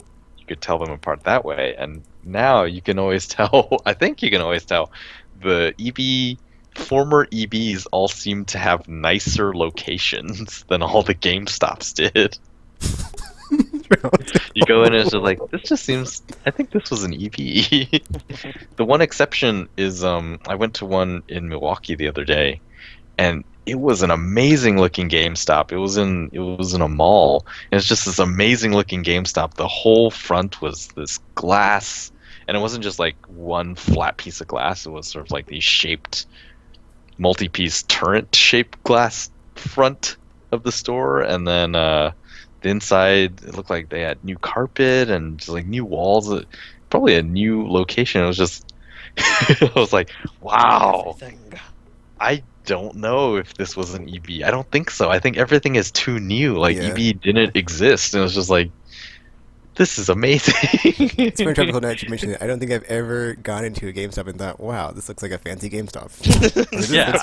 could tell them apart that way, and now you can always tell. I think you can always tell the former EBs all seem to have nicer locations than all the GameStops did. You go in and it's just like, this just seems. I think this was an EB. The one exception is I went to one in Milwaukee the other day, and it was an amazing looking GameStop. It was in a mall. And it's just this amazing looking GameStop. The whole front was this glass, and it wasn't just like one flat piece of glass. It was sort of like these shaped, multi-piece turret-shaped glass front of the store, and then the inside it looked like they had new carpet and just like new walls. Probably a new location. It was just, I was like, wow. I don't know if this was an EB. I don't think so. I think everything is too new. Like EB didn't exist, and it was just like, this is amazing. It's very tropical now that you mentioned it. I don't think I've ever gone into a GameStop and thought, wow, this looks like a fancy GameStop. Yeah.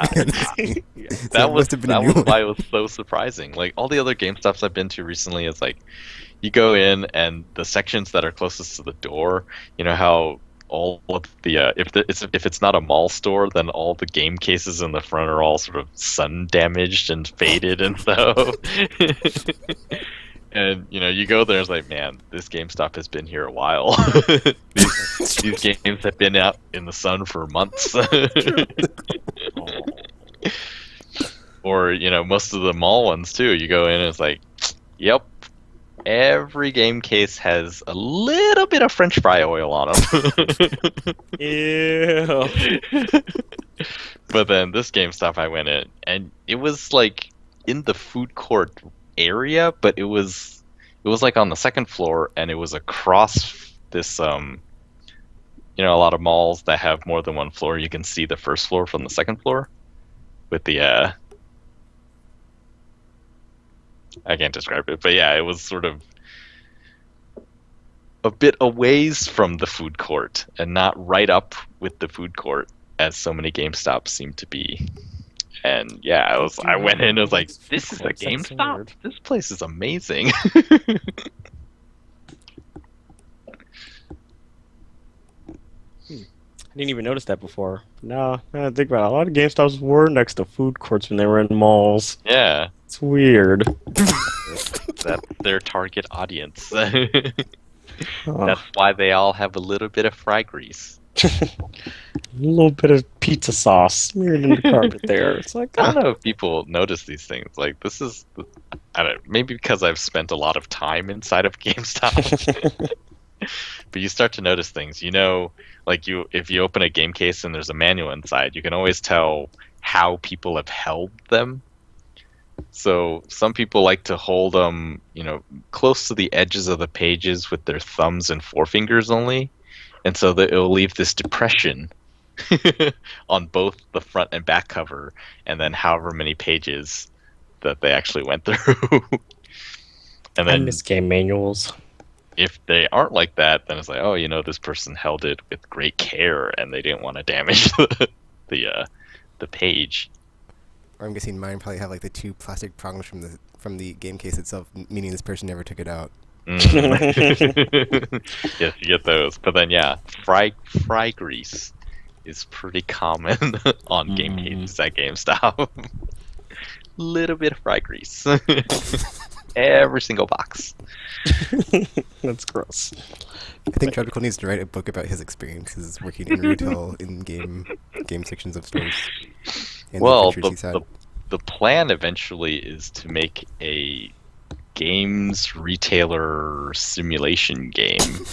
That was one. why it was so surprising. Like all the other GameStops I've been to recently, it's like you go in and the sections that are closest to the door, you know how all of the if it's not a mall store, then all the game cases in the front are all sort of sun damaged and faded and stuff. And you go there, it's like, man, this GameStop has been here a while. these games have been out in the sun for months. Or most of the mall ones too. You go in and it's like, yep, every game case has a little bit of French fry oil on them. Ew. But then this GameStop I went in, and it was like in the food court area, but it was like on the second floor, and it was across this a lot of malls that have more than one floor. You can see the first floor from the second floor with the I can't describe it, but yeah, it was sort of a bit a ways from the food court and not right up with the food court as so many GameStops seem to be. And yeah, I went in and was like, this is a GameStop? This place is amazing. I didn't even notice that before. No, I think about it. A lot of GameStops were next to food courts when they were in malls. Yeah. It's weird. That's their target audience. That's why they all have a little bit of fry grease. A little bit of pizza sauce smeared in the carpet there. It's like, I don't know if people notice these things. Like, this is, I don't know, maybe because I've spent a lot of time inside of GameStop. But you start to notice things. Like if you open a game case and there's a manual inside, you can always tell how people have held them. So some people like to hold them, close to the edges of the pages with their thumbs and forefingers only. And so that it'll leave this depression on both the front and back cover, and then however many pages that they actually went through. And I then miss game manuals. If they aren't like that, then it's like, oh, this person held it with great care and they didn't want to damage the page. Or I'm guessing mine probably have like the two plastic prongs from the game case itself, meaning this person never took it out. Yes, you get those. But then, yeah, fry grease is pretty common on game cases at GameStop. Little bit of fry grease. Every single box. That's gross. I think Tropical needs to write a book about his experiences working in retail in game sections of stores. And well, the pictures he's had. the plan eventually is to make a games retailer simulation game.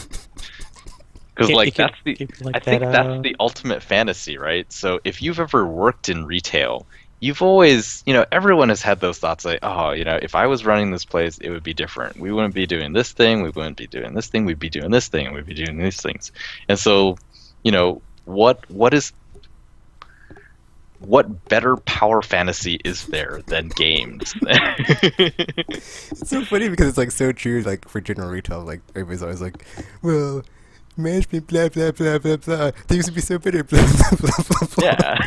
Because Can't- like you can that's the keep like I think that, that's the ultimate fantasy, right? So if you've ever worked in retail, you've always, everyone has had those thoughts like, oh, if I was running this place, it would be different. We wouldn't be doing this thing, we wouldn't be doing this thing, we'd be doing this thing, and we'd be doing these things. And so, what better power fantasy is there than games? It's so funny because it's like so true. Like for general retail, like everybody's always like, "Well, management, blah blah blah blah blah. Things would be so better." Blah blah blah blah blah. Yeah.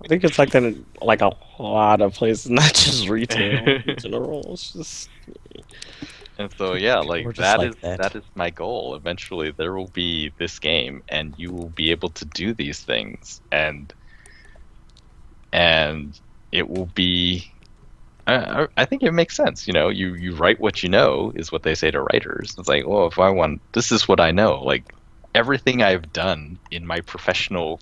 I think it's like that in like a lot of places, not just retail in general. It's just And so yeah, We're like just that like is that. that is my goal. Eventually there will be this game and you will be able to do these things and it will be I think it makes sense, you write what you know is what they say to writers. It's like, well, this is what I know. Like everything I've done in my professional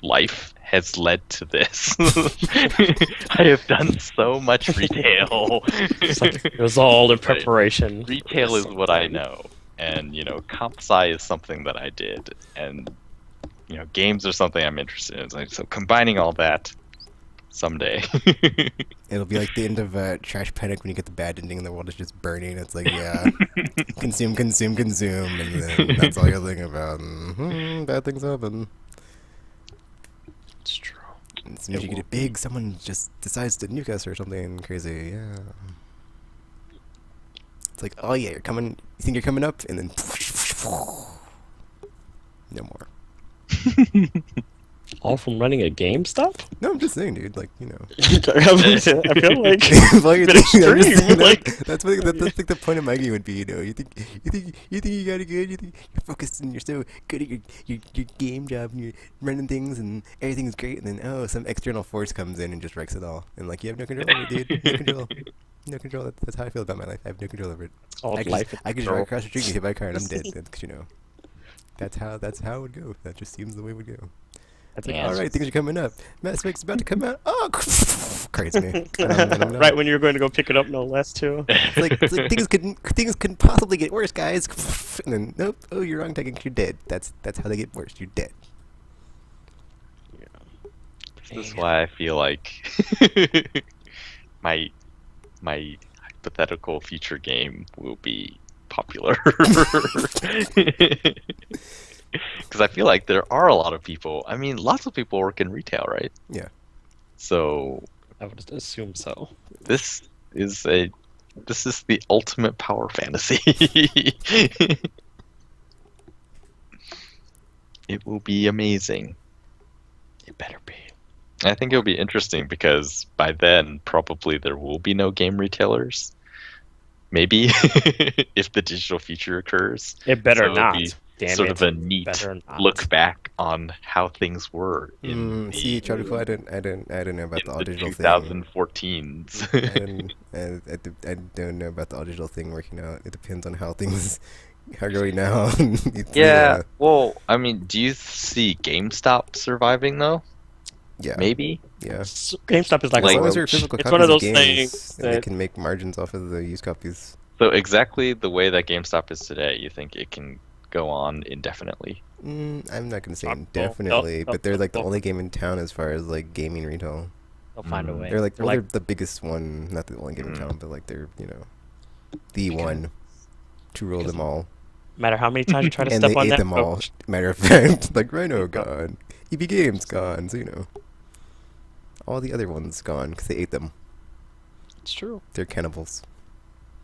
life has led to this. I have done so much retail. It's like it was all in Right. preparation. Retail is what I know, and comp sci is something that I did, and games are something I'm interested in. It's like, so combining all that someday. It'll be like the end of Trash Panic when you get the bad ending and the world is just burning. It's like, yeah, consume, consume, consume, and then that's all you're thinking about. Bad things happen. It's true. And as soon as you get it big, someone just decides to nuke us or something crazy. Yeah. It's like, oh yeah, you're coming. You think you're coming up, and then no more. All from running a GameStop? No, I'm just saying, dude. Like, I feel like while you're it's thinking, I'm just extreme, saying, like- that's like the point of my game would be. You think you got it good. You think you're focused and you're so good at your game job and you're running things and everything's great. And then some external force comes in and just wreaks it all. And like you have no control over it, dude. No control. No control. That's how I feel about my life. I have no control over it. All I life could just control. run across the street and get hit by a car and I'm dead. That's that's how it would go. That just seems the way it would go. Yeah, All right, things are coming up. Mass Effect's about to come out. Oh, crazy me. right when you're going to go pick it up, no less too. It's like things couldn't possibly get worse, guys. And then nope. Oh, you're wrong, Tekken. You're dead. That's how they get worse. You're dead. This is why I feel like my hypothetical future game will be popular. Because I feel like there are a lot of people. I mean, lots of people work in retail, right? Yeah. So I would assume so. this is the ultimate power fantasy. It will be amazing. It better be. I think it'll be interesting because by then probably there will be no game retailers. Maybe if the digital future occurs. It better So it'll not. be Damn sort it. of a neat Better not. look back on how things were in See, the, Charlie, I didn't know about in the all the digital thing. 2014s. I don't know about the all digital thing working out. It depends on how things are going now. Yeah, well, I mean, do you see GameStop surviving though? Yeah. Maybe. Yeah. GameStop is like, As Like- long as there are physical it's copies one of those games, things and they that can make margins off of the used copies. So exactly the way that GameStop is today, you think it can go on indefinitely? I'm not gonna say Well, indefinitely, well, but they're like the well. only game in town as far as like gaming retail. they'll find a way. They're like They're well, like, they're the biggest one, not the only game in Mm. town, but like they're the one to rule them all. no matter how many times you try to And step they on ate that them all. coach, Matter of fact, like Rhino gone, EB Games gone, so all the other ones gone because they ate them. it's true. They're cannibals.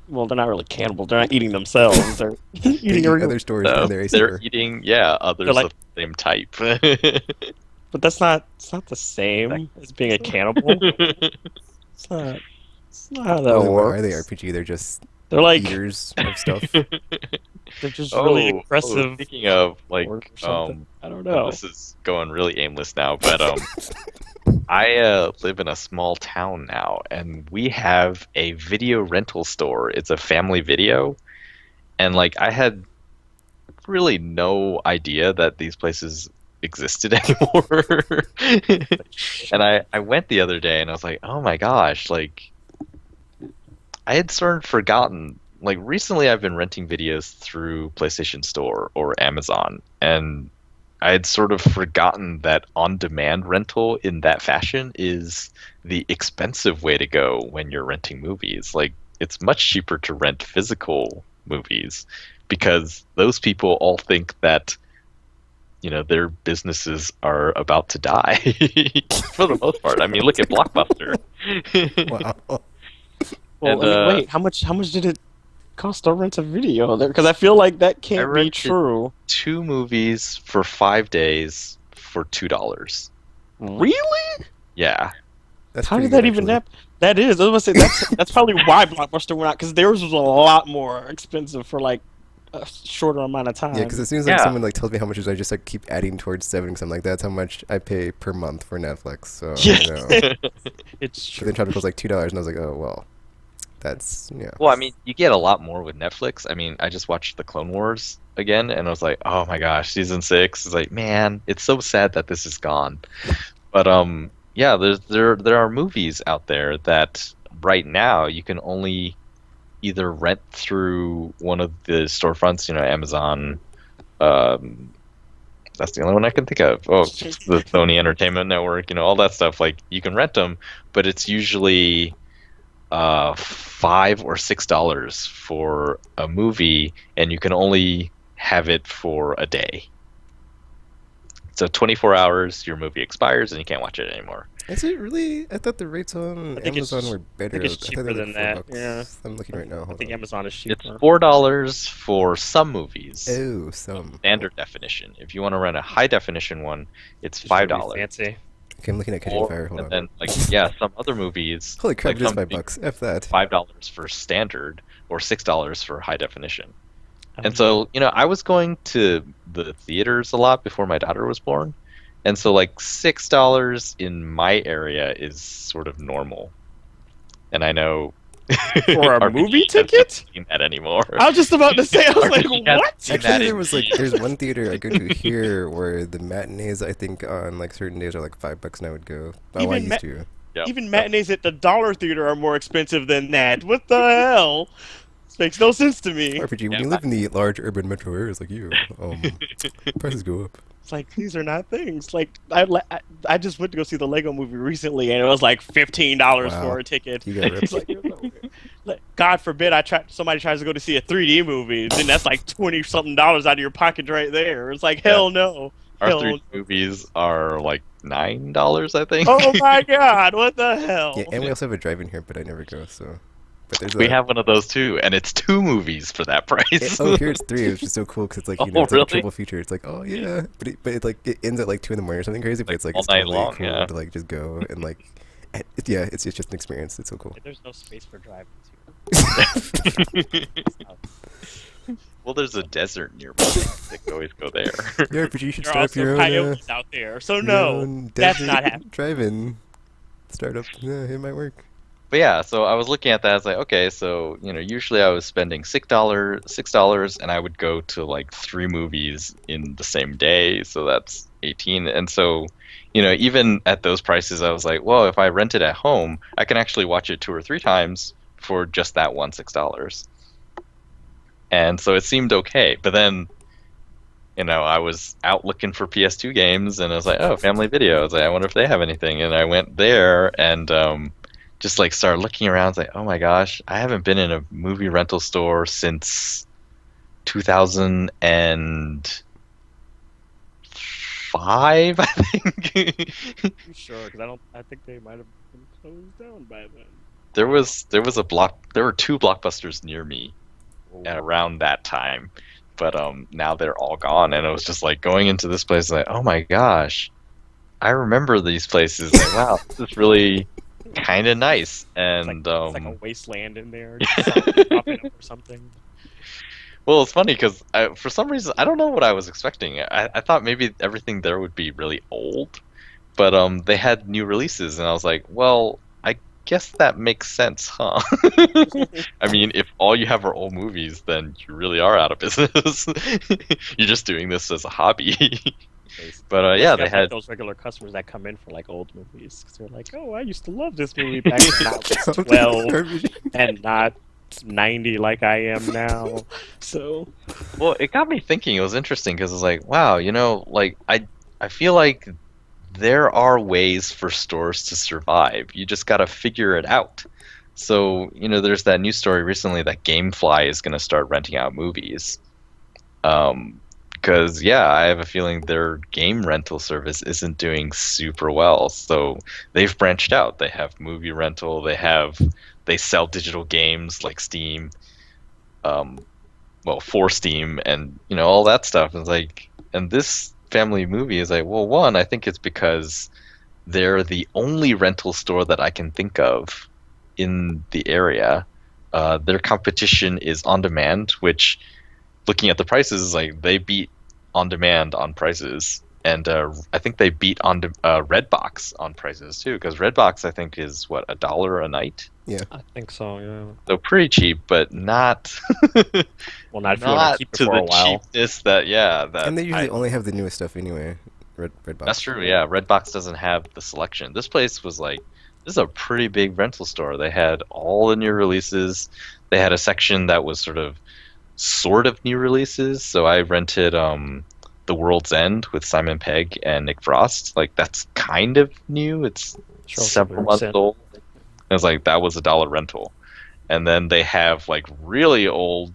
Well, they're not really cannibals. They're not eating themselves. They're They eating eat a real. other stores So in their they're store. eating, others They're like- of the same type. But that's not. It's not the same as being a cannibal. It's not. It's not how that Well, then why works. are they RPG? They're just They're like eaters of stuff. they're just really aggressive. Speaking of or something. I don't know. this is going really aimless now, but I live in a small town now, and we have a video rental store. It's a family video, and like I had really no idea that these places existed anymore. And I went the other day, and I was like, oh my gosh, like I had sort of forgotten like recently I've been renting videos through PlayStation Store or Amazon, and I had sort of forgotten that on-demand rental in that fashion is the expensive way to go when you're renting movies. Like, it's much cheaper to rent physical movies because those people all think that, you know, their businesses are about to die for the most part. I mean, look at Blockbuster. Wow. Well, And, I mean, wait, how much did it cost to rent a video there? Because I feel like that can't be rented true. 2 movies for 5 days for $2. Really? Yeah. That's How pretty did that good, even actually. happen? That is. I was gonna say that's probably why Blockbuster went out, because theirs was a lot more expensive for like a shorter amount of time. Yeah, because as soon as like Yeah. someone like tells me how much it is, I just like keep adding towards savings. I'm like, that's how much I pay per month for Netflix. So Yeah. you know. It's But true. then Tropical was like $2, and I was like, oh well, that's yeah. Well, I mean, you get a lot more with Netflix. I mean, I just watched the Clone Wars again, and I was like, oh my gosh, season 6 is like, man, it's so sad that this is gone. But yeah, there are movies out there that right now you can only either rent through one of the storefronts, you know, Amazon. That's the only one I can think of. Oh, the Sony Entertainment Network, you know, all that stuff. Like, you can rent them, but it's usually $5 or $6 for a movie, and you can only have it for a day. So 24 hours, your movie expires, and you can't watch it anymore. Is it really? I thought the rates on I think it's- Amazon were better. I think it's thought they cheaper were, like, than $4. that, yeah. I'm looking right now. I Hold think on. Amazon is It's cheaper. $4 for some movies. Oh, some. Standard definition. If you want to rent a high definition one, it's It's really $5. fancy. Okay, I'm looking at Catching Fire. Hold And on. then, like, yeah, some other movies. Holy crap! like It is some $5. F that. $5 for standard or $6 for high definition. Um, And so, you know, I was going to the theaters a lot before my daughter was born. And so, like, $6 in my area is sort of normal. And I know. For a RPG movie hasn't ticket? seen that anymore. I was just about to say, I was like, RPG hasn't what? seen that Actually, in there was like years. there's one theater I go to here where the matinees I think on like certain days are like $5, and I would go. Oh, I Even used ma- to. Yep. Even matinees at the dollar theater are more expensive than that. What the hell? This makes no sense to me. RPG, when Yeah, you live in the large urban metro areas like you, prices go up. It's like, these are not things. Like, I just went to go see the Lego movie recently, and it was like $15 Wow. for a ticket. You got ripped. It's like, God forbid somebody tries to go to see a 3D movie, then that's like 20-something dollars out of your pocket right there. It's like, hell no. Our Hell 3D movies are like $9, I think. Oh my God, what the hell? Yeah, and we also have a drive-in here, but I never go. So, but there's We a, have one of those too, and it's 2 movies for that price. Oh, here it's 3, which is so cool because it's like Oh, it's like a really? triple feature. It's like, oh yeah, but it ends at like 2 in the morning or something crazy. But Like, it's like all it's night totally long, cool yeah. to like just go and like, yeah, it's just an experience. It's so cool. There's no space for driving Well, there's a desert nearby. They can always go there. Yeah, but you should There are start up your also own. coyotes out there, so your no, own that's desert not happening. Drive-in startup. Yeah, it might work. But yeah, so I was looking at that. I was like, okay, so you know, usually I was spending $6, and I would go to like 3 movies in the same day. So that's 18. And so, you know, even at those prices, I was like, well, if I rent it at home, I can actually watch it 2 or 3 times for just that one $6. And so it seemed okay. But then, you know, I was out looking for PS2 games, and I was like, oh, Family Video. I was like, I wonder if they have anything. And I went there and just like started looking around. I was like, oh my gosh, I haven't been in a movie rental store since 2005, I think. I'm sure, because I think they might have been closed down by then. There were 2 Blockbusters near me at around that time, but now they're all gone, and it was just like going into this place like, oh my gosh, I remember these places. Like, wow, this is really kind of nice. And It's like a wasteland in there, just popping up or something. well, it's funny because for some reason I don't know what I was expecting. I thought maybe everything there would be really old, but they had new releases, and I was like, well, I guess that makes sense, huh? I mean, if all you have are old movies, then you really are out of business. You're just doing this as a hobby. But yeah, You they have, like, had. those regular customers that come in for like old movies, because they're like, oh, I used to love this movie back when I was 12 and not 90 like I am now. So Well, it got me thinking. It was interesting because it's like, wow, like I feel like there are ways for stores to survive. You just got to figure it out. So, there's that news story recently that GameFly is going to start renting out movies. Because, yeah, I have a feeling their game rental service isn't doing super well. So they've branched out. They have movie rental. They sell digital games like Steam. Well, for Steam and, all that stuff. It's like, and this family movie is like, well, one, I think it's because they're the only rental store that I can think of in the area. Their competition is On Demand, which, looking at the prices, is like they beat On Demand on prices, and I think they beat on Redbox on prices too, because Redbox I think is what, $1 a night. Yeah. I think so, yeah. So pretty cheap, but not Well, not if you want not to keep it to for the a while. cheapness that And they usually only have the newest stuff anyway. Redbox. That's true, yeah. Redbox doesn't have the selection. This place was like, this is a pretty big rental store. They had all the new releases. They had a section that was sort of new releases. So I rented The World's End with Simon Pegg and Nick Frost. Like, that's kind of new. It's several months old. It was like, that was $1 rental. And then they have like really old,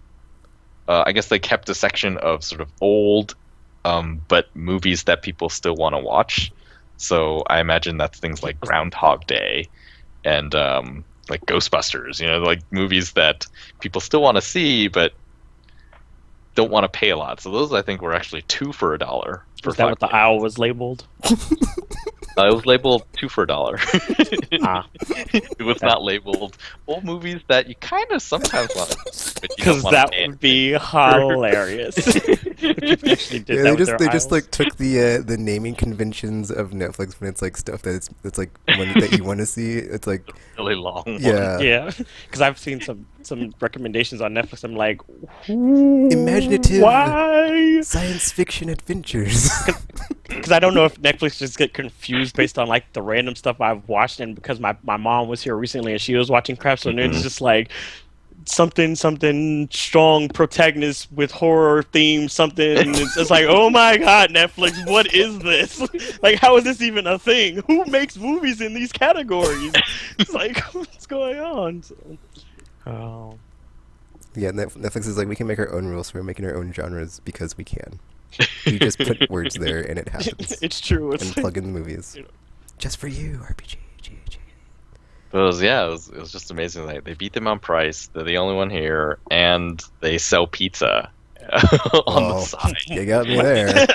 I guess they kept a section of sort of old but movies that people still want to watch. So I imagine that's things like Groundhog Day and like Ghostbusters, like movies that people still want to see but don't want to pay a lot. So those I think were actually 2 for $1. Is that what the aisle was labeled? It was labeled 2 for $1. Ah. It was not labeled old movies that you kind of sometimes want to, Because that would be hilarious. Actually did Yeah, that they just like took the naming conventions of Netflix when it's like stuff that's like one that you want to see. It's like really long. Yeah. Yeah, because I've seen some recommendations on Netflix. I'm like, Imaginative why? science fiction adventures. Because I don't know if Netflix just get confused based on like the random stuff I've watched, and because my mom was here recently and she was watching crap, so it's just like something strong protagonist with horror theme something. It's just like, oh my god, Netflix, what is this? Like, how is this even a thing? Who makes movies in these categories? It's like, what's going on? So, oh. Yeah, Netflix is like, we can make our own rules, so we're making our own genres because we can. You just put words there and it happens. It's true. It's And plug in the movies. Just for you, RPG. But it was just amazing. Like, they beat them on price. They're the only one here, and they sell pizza on the side. You got me there.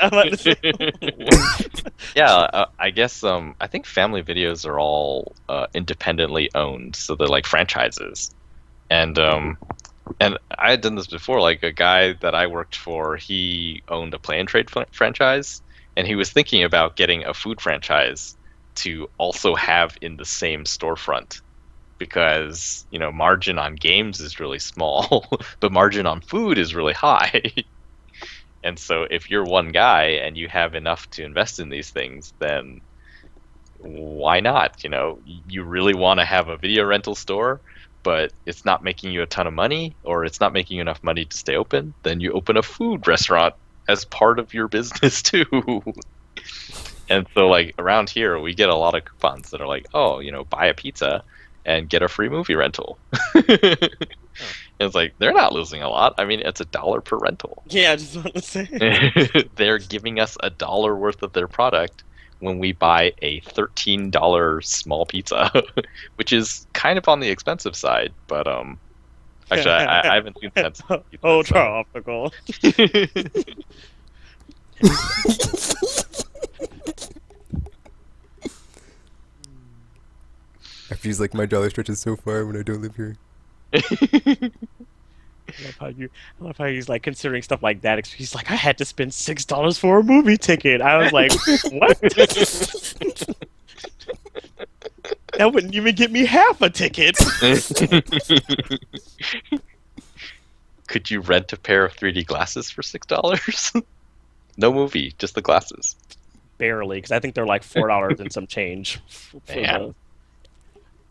Yeah, I guess I think family videos are all independently owned, so they're like franchises. And I had done this before. Like, a guy that I worked for, he owned a Play and Trade franchise, and he was thinking about getting a food franchise to also have in the same storefront, because margin on games is really small, but margin on food is really high. And so if you're one guy and you have enough to invest in these things, then why not? You really want to have a video rental store, but it's not making you a ton of money, or it's not making you enough money to stay open, then you open a food restaurant as part of your business too. And so, like, around here, we get a lot of coupons that are like, oh, buy a pizza and get a free movie rental. And it's like, they're not losing a lot. I mean, it's $1 per rental. Yeah, I just want to say. They're giving us $1 worth of their product when we buy a $13 small pizza, which is kind of on the expensive side. But actually, I haven't seen that. Ultra optical. After he's like, my dollar stretches so far when I don't live here. I love how he's like considering stuff like that. He's like, I had to spend $6 for a movie ticket. I was like, what? That wouldn't even get me half a ticket. Could you rent a pair of 3D glasses for $6? No movie, just the glasses. Barely, because I think they're like $4 and some change.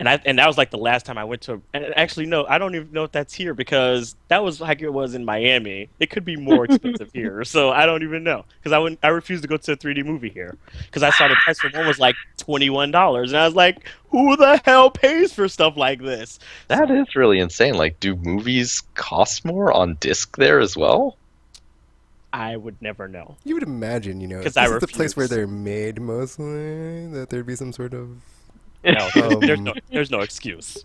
And that was like the last time I went to. And actually, no, I don't even know if that's here because that was like it was in Miami. It could be more expensive here, so I don't even know because I refused to go to a 3D movie here because I saw the price for one was like $21, and I was like, who the hell pays for stuff like this? That So is really insane. Like, do movies cost more on disc there as well? I would never know You would imagine, because if I this is the place where refuse. they're made mostly, that there'd be some sort of. No, Um, there's no excuse.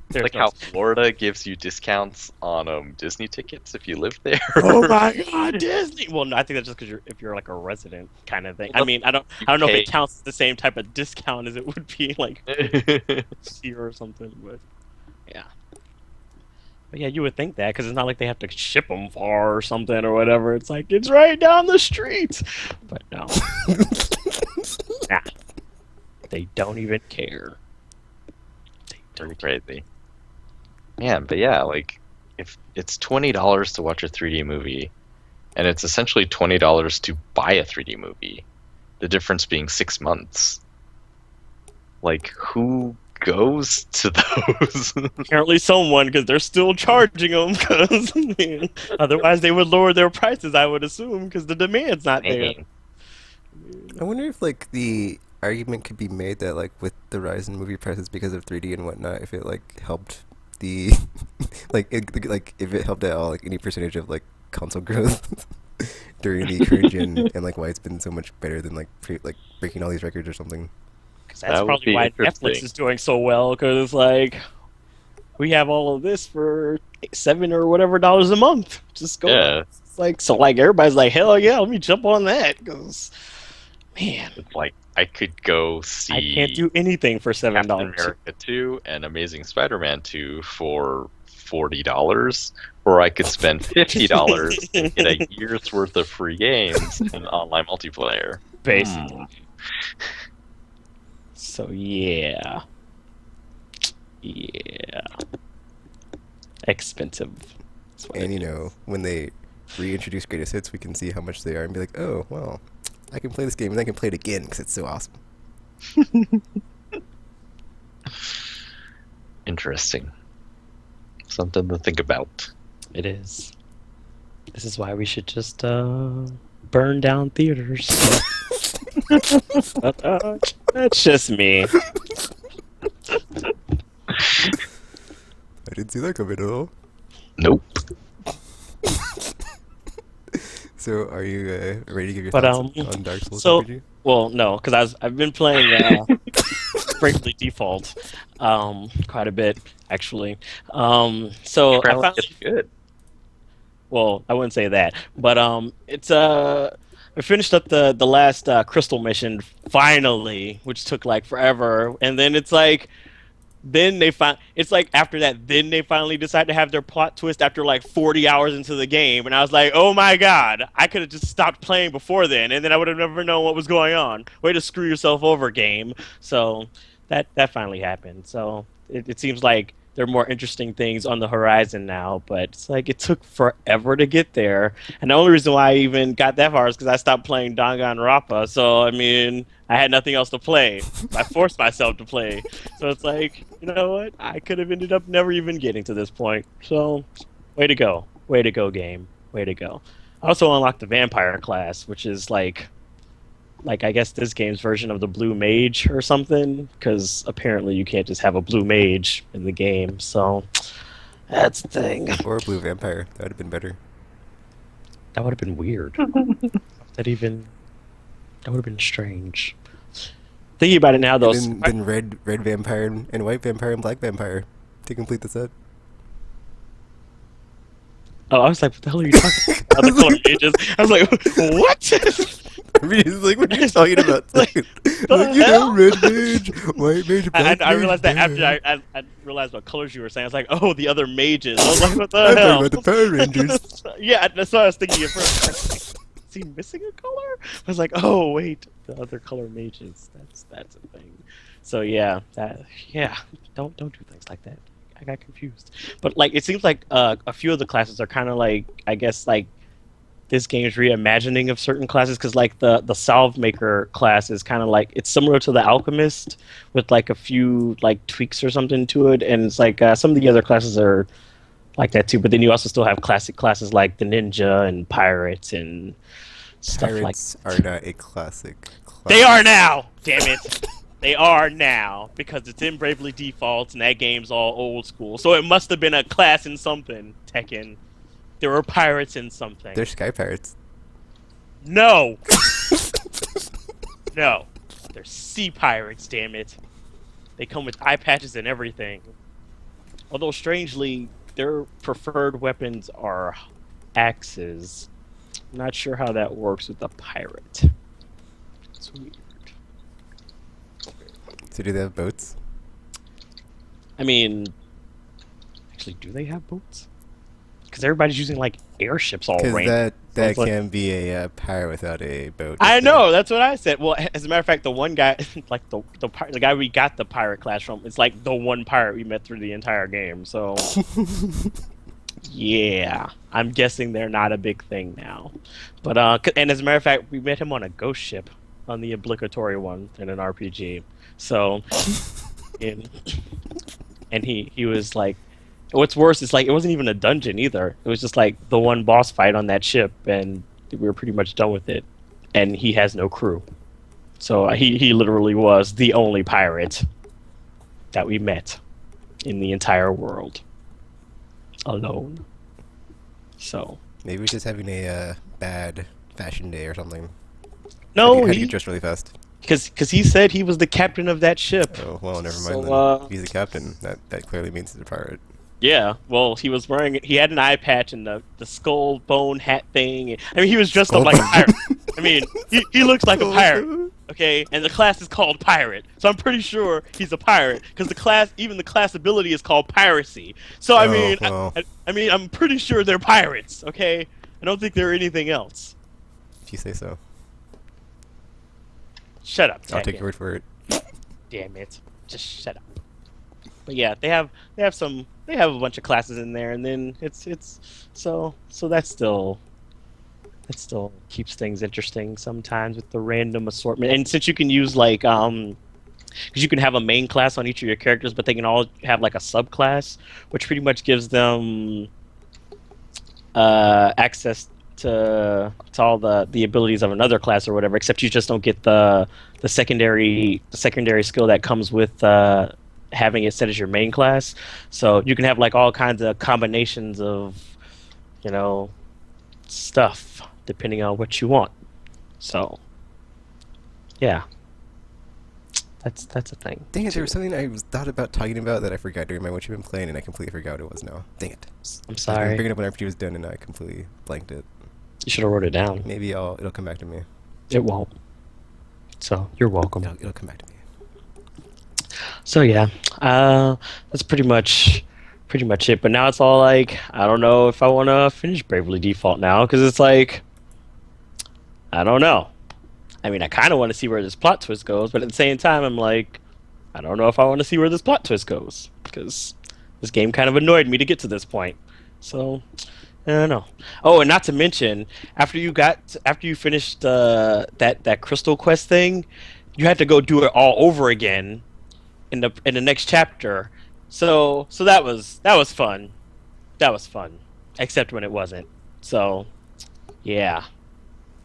There's Like no how excuse. Florida gives you discounts on Disney tickets if you live there. Oh my God, Disney! Well, no, I think that's just because if you're like a resident kind of thing. I Well, mean, you I don't know if it pay. counts the same type of discount as it would be like here or something, but yeah. But yeah, you would think that because it's not like they have to ship them far or something or whatever. It's like it's right down the street, but no, nah, they don't even care. They Pretty don't. crazy. Man, but yeah, like if it's $20 to watch a 3D movie, and it's essentially $20 to buy a 3D movie, the difference being 6 months. Like, who goes to those? Apparently, someone because they're still charging them because otherwise they would lower their prices. I would assume because the demand's not there. Dang. I wonder if like the argument could be made that like with the rise in movie prices because of 3D and whatnot, if it like helped the like if it helped at all like any percentage of like console growth during the current gen and like why it's been so much better than like like breaking all these records or something. Because that's That would probably be why Netflix interesting. is doing so well. Because it's like we have all of this for $7 or whatever a month. Just go. Yeah, It's like so. Like everybody's like, hell yeah, let me jump on that. Because man, it's like I could go I can't see do anything for $7. Captain America 2 and Amazing Spider-Man 2 for $40, or I could spend $50 and get a year's worth of free games and online multiplayer. Basically. So yeah, yeah, expensive. That's what And it is. when they reintroduce greatest hits, we can see how much they are and be like, oh well, I can play this game and I can play it again because it's so awesome. Interesting. Something to think about. It is. This is why we should just burn down theaters. That's just me. I didn't see that coming at all. Nope. So, are you ready to give your But, thoughts on Dark Souls so- RPG? Well, no, because I've been playing Bravely Default quite a bit actually. So I Apparently finally, it's good. well, I wouldn't say that, but it's I finished up the last crystal mission finally, which took like forever, and then it's like. Then it's like after that, then they finally decide to have their plot twist after like 40 hours into the game. And I was like, oh my God, I could have just stopped playing before then. And then I would have never known what was going on. Way to screw yourself over, game. So that finally happened. So it seems like there are more interesting things on the horizon now. But it's like it took forever to get there. And the only reason why I even got that far is because I stopped playing Danganronpa. So, I mean, I had nothing else to play. I forced myself to play. So it's like, you know what? I could have ended up never even getting to this point. So, way to go. Way to go, game. Way to go. I also unlocked the vampire class, which is like I guess this game's version of the blue mage or something, because apparently you can't just have a blue mage in the game. So that's the thing. Or a blue vampire. That would have been better. That would have been weird. That would have been strange. Thinking about it now, though. Then red vampire and white vampire and black vampire to complete the set. Oh, I was like, what the hell are you talking about? Other color mages. I was like, what? I mean, it's like, what are you talking about? Like, Like, red mage, white mage, black I realized that mage, after I realized what colors you were saying. I was like, oh, the other mages. I was like, what the I'm hell? talking about the Power Rangers. Yeah, that's what I was thinking at first. Is he missing a color? I was like, oh wait, the other color mages. That's a thing. So yeah, don't do things like that. I got confused. But like, it seems like a few of the classes are kind of like, I guess like this game's reimagining of certain classes, because like the salve maker class is kind of like, it's similar to the alchemist with like a few like tweaks or something to it, and it's like some of the other classes are like that too. But then you also still have classic classes like the ninja and pirates and stuff Pirates like. are not a classic class. They are now. Damn it. They are now, because it's in Bravely Default and that game's all old school. So it must have been a class in something, Tekken. There were pirates in something. They're sky pirates. No! No. They're sea pirates, damn it. They come with eye patches and everything. Although, strangely, their preferred weapons are axes. I'm not sure how that works with a pirate. It's weird. So do they have boats? I mean, actually, do they have boats? Because everybody's using like airships all Because random. that like- can be a pirate without a boat. I know, that's what I said. Well, as a matter of fact, the one guy, like the guy we got the pirate class from, it's like the one pirate we met through the entire game. So, yeah, I'm guessing they're not a big thing now. But and as a matter of fact, we met him on a ghost ship, on the obligatory one in an RPG. So, and he was like, what's worse is like it wasn't even a dungeon either. It was just like the one boss fight on that ship, and we were pretty much done with it. And he has no crew, so he literally was the only pirate that we met in the entire world, alone. So Maybe he's just having a bad fashion day or something. no, How do you he get dressed really fast? because he said he was the captain of that ship. Oh well, never mind So, then. If he's a captain. That clearly means he's a pirate. Yeah, well, he was wearing. He had an eye patch and the skull bone hat thing. I mean, he was dressed up like a pirate. I mean, he looks like a pirate. Okay, and the class is called pirate, so I'm pretty sure he's a pirate because even the class ability is called piracy. So I Oh, mean, well. I mean, I'm pretty sure they're pirates. Okay, I don't think they're anything else. If you say so. Shut up. I'll take Tekken. your word for it. Damn it, just shut up. But yeah, they have a bunch of classes in there, and then it's so that still keeps things interesting sometimes with the random assortment. And since you can use like because you can have a main class on each of your characters, but they can all have like a subclass, which pretty much gives them access to all the abilities of another class or whatever, except you just don't get the secondary skill that comes with having it set as your main class. So you can have like all kinds of combinations of stuff depending on what you want. So yeah, that's a thing. Dang it, too. there was something I thought about talking about that I forgot during my What You've Been Playing, and I completely forgot what it was now. Dang it. I'm I was gonna sorry. bring it up when RPG was done, and I completely blanked it. You should have wrote it down. Maybe it'll come back to me. It won't. So you're welcome. It'll come back to me. So yeah, that's pretty much it. But now it's all like, I don't know if I want to finish Bravely Default now, because it's like, I don't know. I mean, I kind of want to see where this plot twist goes, but at the same time, I'm like, I don't know if I want to see where this plot twist goes, because this game kind of annoyed me to get to this point. So I don't know. Oh, and not to mention, after you finished that Crystal Quest thing, you had to go do it all over again in the next chapter. So that was fun. That was fun. Except when it wasn't. So yeah.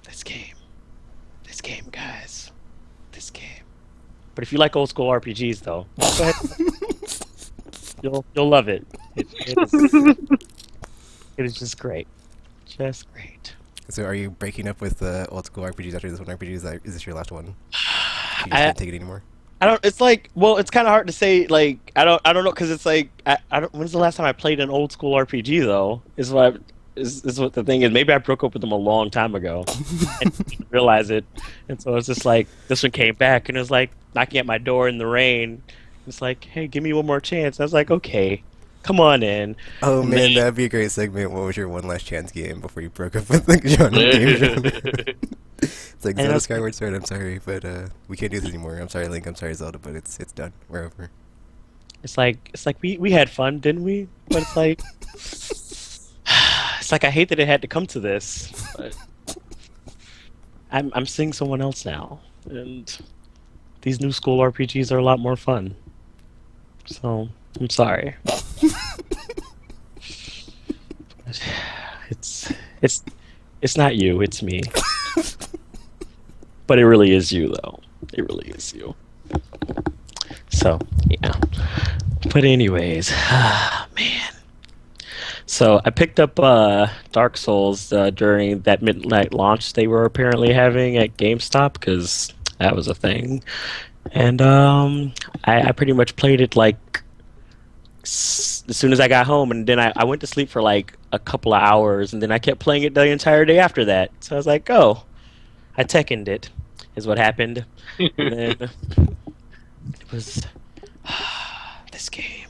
This game, guys. This game. But if you like old school RPGs though, go ahead. You'll love it. It is just great. Just great. So are you breaking up with old school RPGs after this one RPG? Is this your last one? You just I- can't take it anymore? I don't. It's like, well, it's kind of hard to say. Like, I don't know, because it's like, I don't. When's the last time I played an old school RPG though? Is what the thing is. Maybe I broke up with them a long time ago and didn't realize it. And so it's just like this one came back and it was like knocking at my door in the rain. It's like, hey, give me one more chance. I was like, okay, come on in. Oh And man, then- that'd be a great segment. What was your one last chance game before you broke up with the genre game? It's like And Zelda that's- Skyward Sword. I'm sorry, but we can't do this anymore. I'm sorry, Link. I'm sorry, Zelda, but it's done. We're over. It's like we had fun, didn't we? But it's like It's like I hate that it had to come to this, but I'm seeing someone else now, and these new school RPGs are a lot more fun. So I'm sorry. It's not you, it's me. But it really is you, though. It really is you. So yeah. But anyways, man. So I picked up Dark Souls during that midnight launch they were apparently having at GameStop, because that was a thing. And I pretty much played it like as soon as I got home, and then I went to sleep for like a couple of hours, and then I kept playing it the entire day after that. So I was like, oh, I Tekkened it, is what happened. And then it was this game.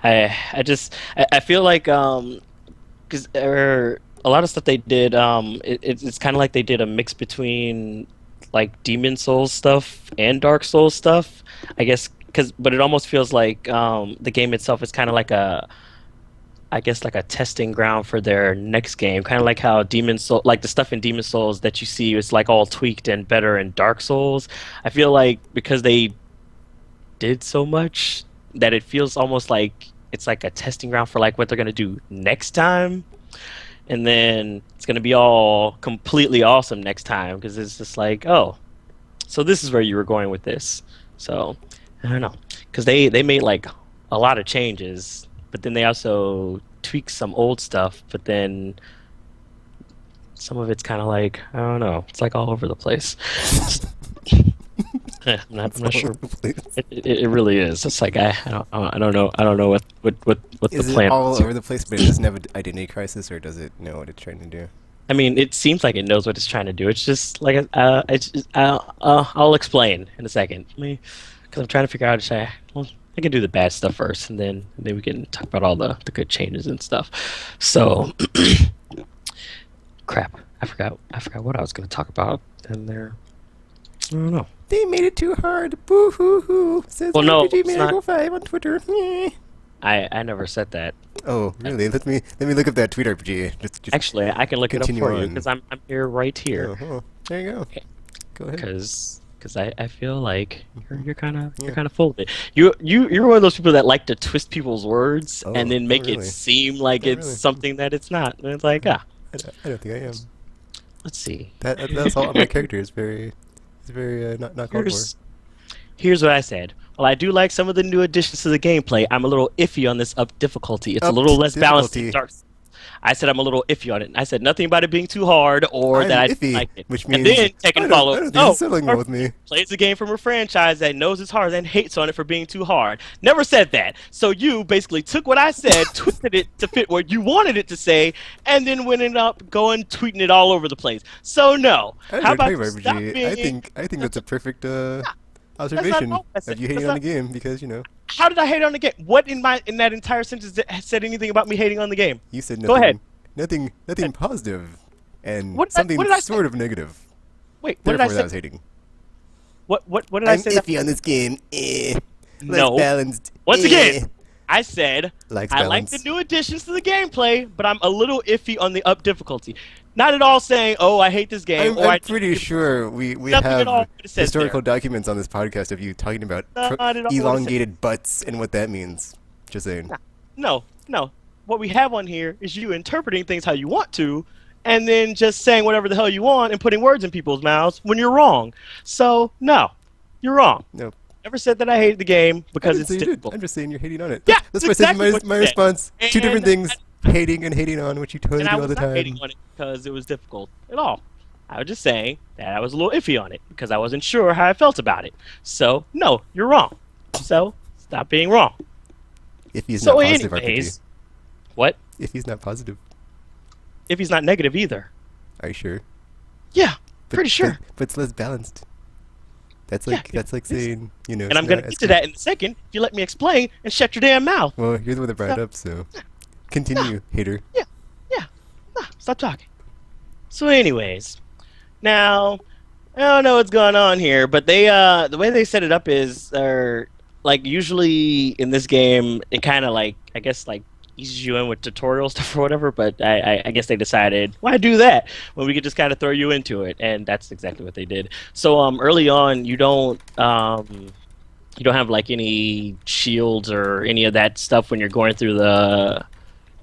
I feel like because a lot of stuff they did it's kind of like they did a mix between like Demon Souls stuff and Dark Souls stuff, I guess, but it almost feels like the game itself is kind of like a testing ground for their next game, kind of like how Demon Soul, like the stuff in Demon Souls that you see is like all tweaked and better in Dark Souls. I feel like because they did so much that it feels almost like it's like a testing ground for like what they're gonna do next time, and then it's gonna be all completely awesome next time, because it's just like, oh, so this is where you were going with this. So I don't know, because they made like a lot of changes, but then they also tweaked some old stuff, but then some of it's kind of like, I don't know, it's like all over the place. I'm not sure. It really is. It's like I don't know what the Is plan it all is. over the place, but it doesn't have an identity crisis, or does it know what it's trying to do? I mean, it seems like it knows what it's trying to do. It's just like I'll explain in a second. Because I'm trying to figure out. I can do the bad stuff first, and then we can talk about all the good changes and stuff. So, crap, I forgot what I was going to talk about. And there, I don't know. They made it too hard. Boo hoo hoo. Says Well, no, RPG it's Miracle 5 on Twitter. I never said that. Oh, really? Let me look up that tweet RPG. Just Actually, I can look it up continue for you on. because I'm here right here. Oh, there you go. Okay. Go ahead. Because I feel like you're kind of full of it. You're one of those people that like to twist people's words and then make it really? seem like it's Really? something that it's not. And it's like, I don't think I am. let's see. That's all. My character is very not called for. Here's what I said. Well, I do like some of the new additions to the gameplay. I'm a little iffy on this up difficulty. It's a little less balanced than Dark Souls. I said I'm a little iffy on it. I said nothing about it being too hard or I'm that I iffy, didn't like it. which means and then Tekken follow. I don't think it's settling well with me. Plays a game from a franchise that knows it's hard and hates on it for being too hard. Never said that. So you basically took what I said, twisted it to fit what you wanted it to say, and then went up going tweeting it all over the place. So no. How about you stop being... I think that's a perfect observation of you hating on the game, because How did I hate on the game? What in that entire sentence that said anything about me hating on the game? you said nothing. Go ahead. Nothing positive, and What something did I say? sort of negative. Wait, what did Therefore, I that was say? hating. What did I I'm say? iffy on this game. No. Less balanced. Once again, I said Likes I like balance. the new additions to the gameplay, but I'm a little iffy on the up difficulty. Not at all saying, oh, I hate this game. I'm pretty sure we Nothing at all have it says historical there. documents on this podcast of you talking about Not at all what it says. elongated butts and what that means. Just saying. No. What we have on here is you interpreting things how you want to, and then just saying whatever the hell you want and putting words in people's mouths when you're wrong. So, no, you're wrong. No. Never said that I hated the game because I it's didn't say you did. difficult. I'm just saying you're hating on it. Yeah, that's that's why I exactly said what my you said. response. Two different And things. Hating and hating on, which you totally And do I all was the not time. hating on it because it was difficult at all. I was just saying that I was a little iffy on it because I wasn't sure how I felt about it. So, no, you're wrong. So, stop being wrong. If he's So not positive, anyways, RPG. what? If he's not positive, If he's not negative either. are you sure? Yeah, pretty sure. But it's less balanced. That's Yeah, like saying And I'm going to get to that in a second if you let me explain and shut your damn mouth. Well, you're the one that brought it up, so continue, hater. Stop talking. So anyways, now, I don't know what's going on here, but they the way they set it up is like usually in this game it kind of like, I guess like eases you in with tutorial stuff or whatever. But I guess they decided, why do that when we could just kind of throw you into it, and that's exactly what they did. So early on, you don't have like any shields or any of that stuff when you're going through the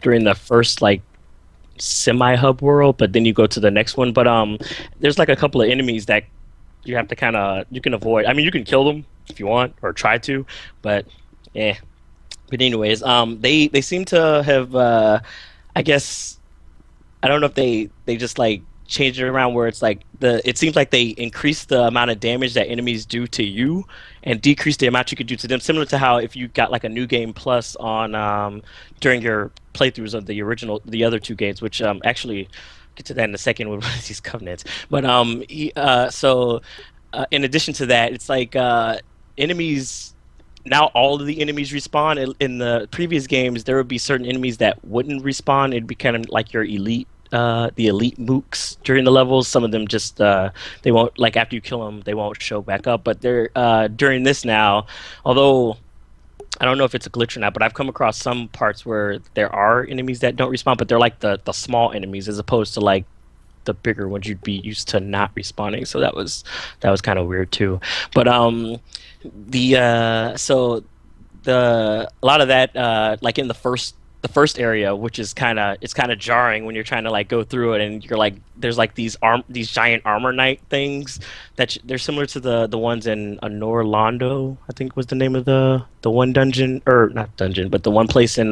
during the first like semi-hub world, but then you go to the next one. But there's like a couple of enemies that you have to you can avoid. I mean, you can kill them if you want or try to, but yeah. But anyways, they seem to have I guess I don't know if they just like changed it around where it's like it seems like they increase the amount of damage that enemies do to you and decrease the amount you could do to them, similar to how if you got like a new game plus on during your playthroughs of the other two games, which actually get to that in a second with these covenants. But in addition to that, it's like enemies. Now all of the enemies respawn. In the previous games, there would be certain enemies that wouldn't respawn. It'd be kind of like your elite, the elite mooks during the levels. Some of them just they won't, like after you kill them, they won't show back up. But they're during this now, although I don't know if it's a glitch or not, but I've come across some parts where there are enemies that don't respawn, but they're like the small enemies as opposed to like the bigger ones you'd be used to not respawning. So that was kind of weird too. But a lot of that like in the first area, which is kind of jarring when you're trying to like go through it, and you're like there's like these giant armor knight things that they're similar to the ones in Norlondo, I think was the name of the one dungeon, or not dungeon, but the one place in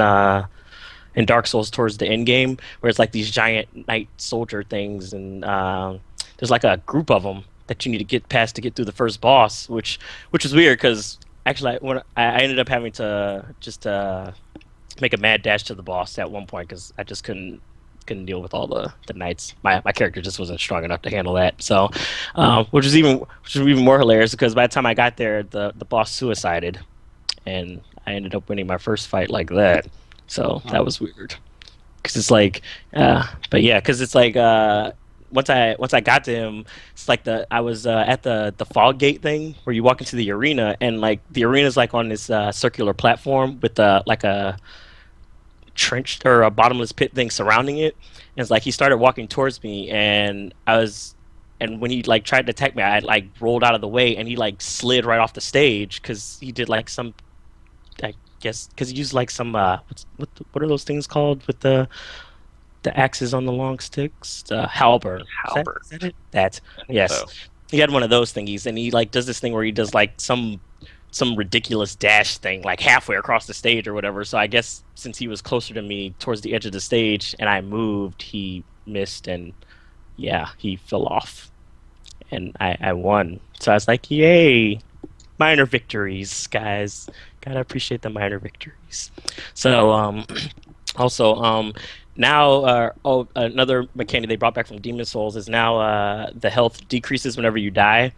Dark Souls towards the end game, where it's like these giant knight soldier things, and there's like a group of them that you need to get past to get through the first boss, which is weird because actually I ended up having to just make a mad dash to the boss at one point because I just couldn't deal with all the knights. My character just wasn't strong enough to handle that. So, which was even more hilarious because by the time I got there, the boss suicided, and I ended up winning my first fight like that. So that was weird, because it's like, but yeah, because it's like once I got to him, it's like I was at the fog gate thing where you walk into the arena, and like the arena's like on this circular platform with like a trench or a bottomless pit thing surrounding it. And it's like he started walking towards me, and when he like tried to attack me, I like rolled out of the way, and he like slid right off the stage because he did like some. I guess because he used like some what are those things called with the axes on the long sticks? Halberd. Is that it? Yes. So. He had one of those thingies, and he like does this thing where he does like some ridiculous dash thing like halfway across the stage or whatever. So I guess since he was closer to me towards the edge of the stage and I moved, he missed, and yeah, he fell off, and I won. So I was like, yay, minor victories, guys. Gotta appreciate the minor victories. So also now another mechanic they brought back from Demon Souls is now the health decreases whenever you die.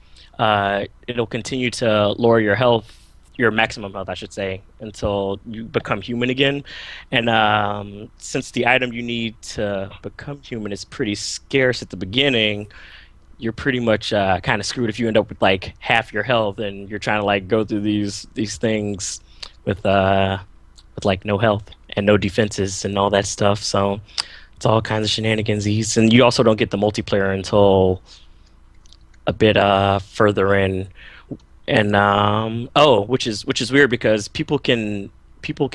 It'll continue to lower your health, your maximum health I should say, until you become human again. And since the item you need to become human is pretty scarce at the beginning, you're pretty much kind of screwed if you end up with like half your health and you're trying to like go through these things with like no health and no defenses and all that stuff. So it's all kinds of shenanigans. And you also don't get the multiplayer until a bit further in. And which is weird because people can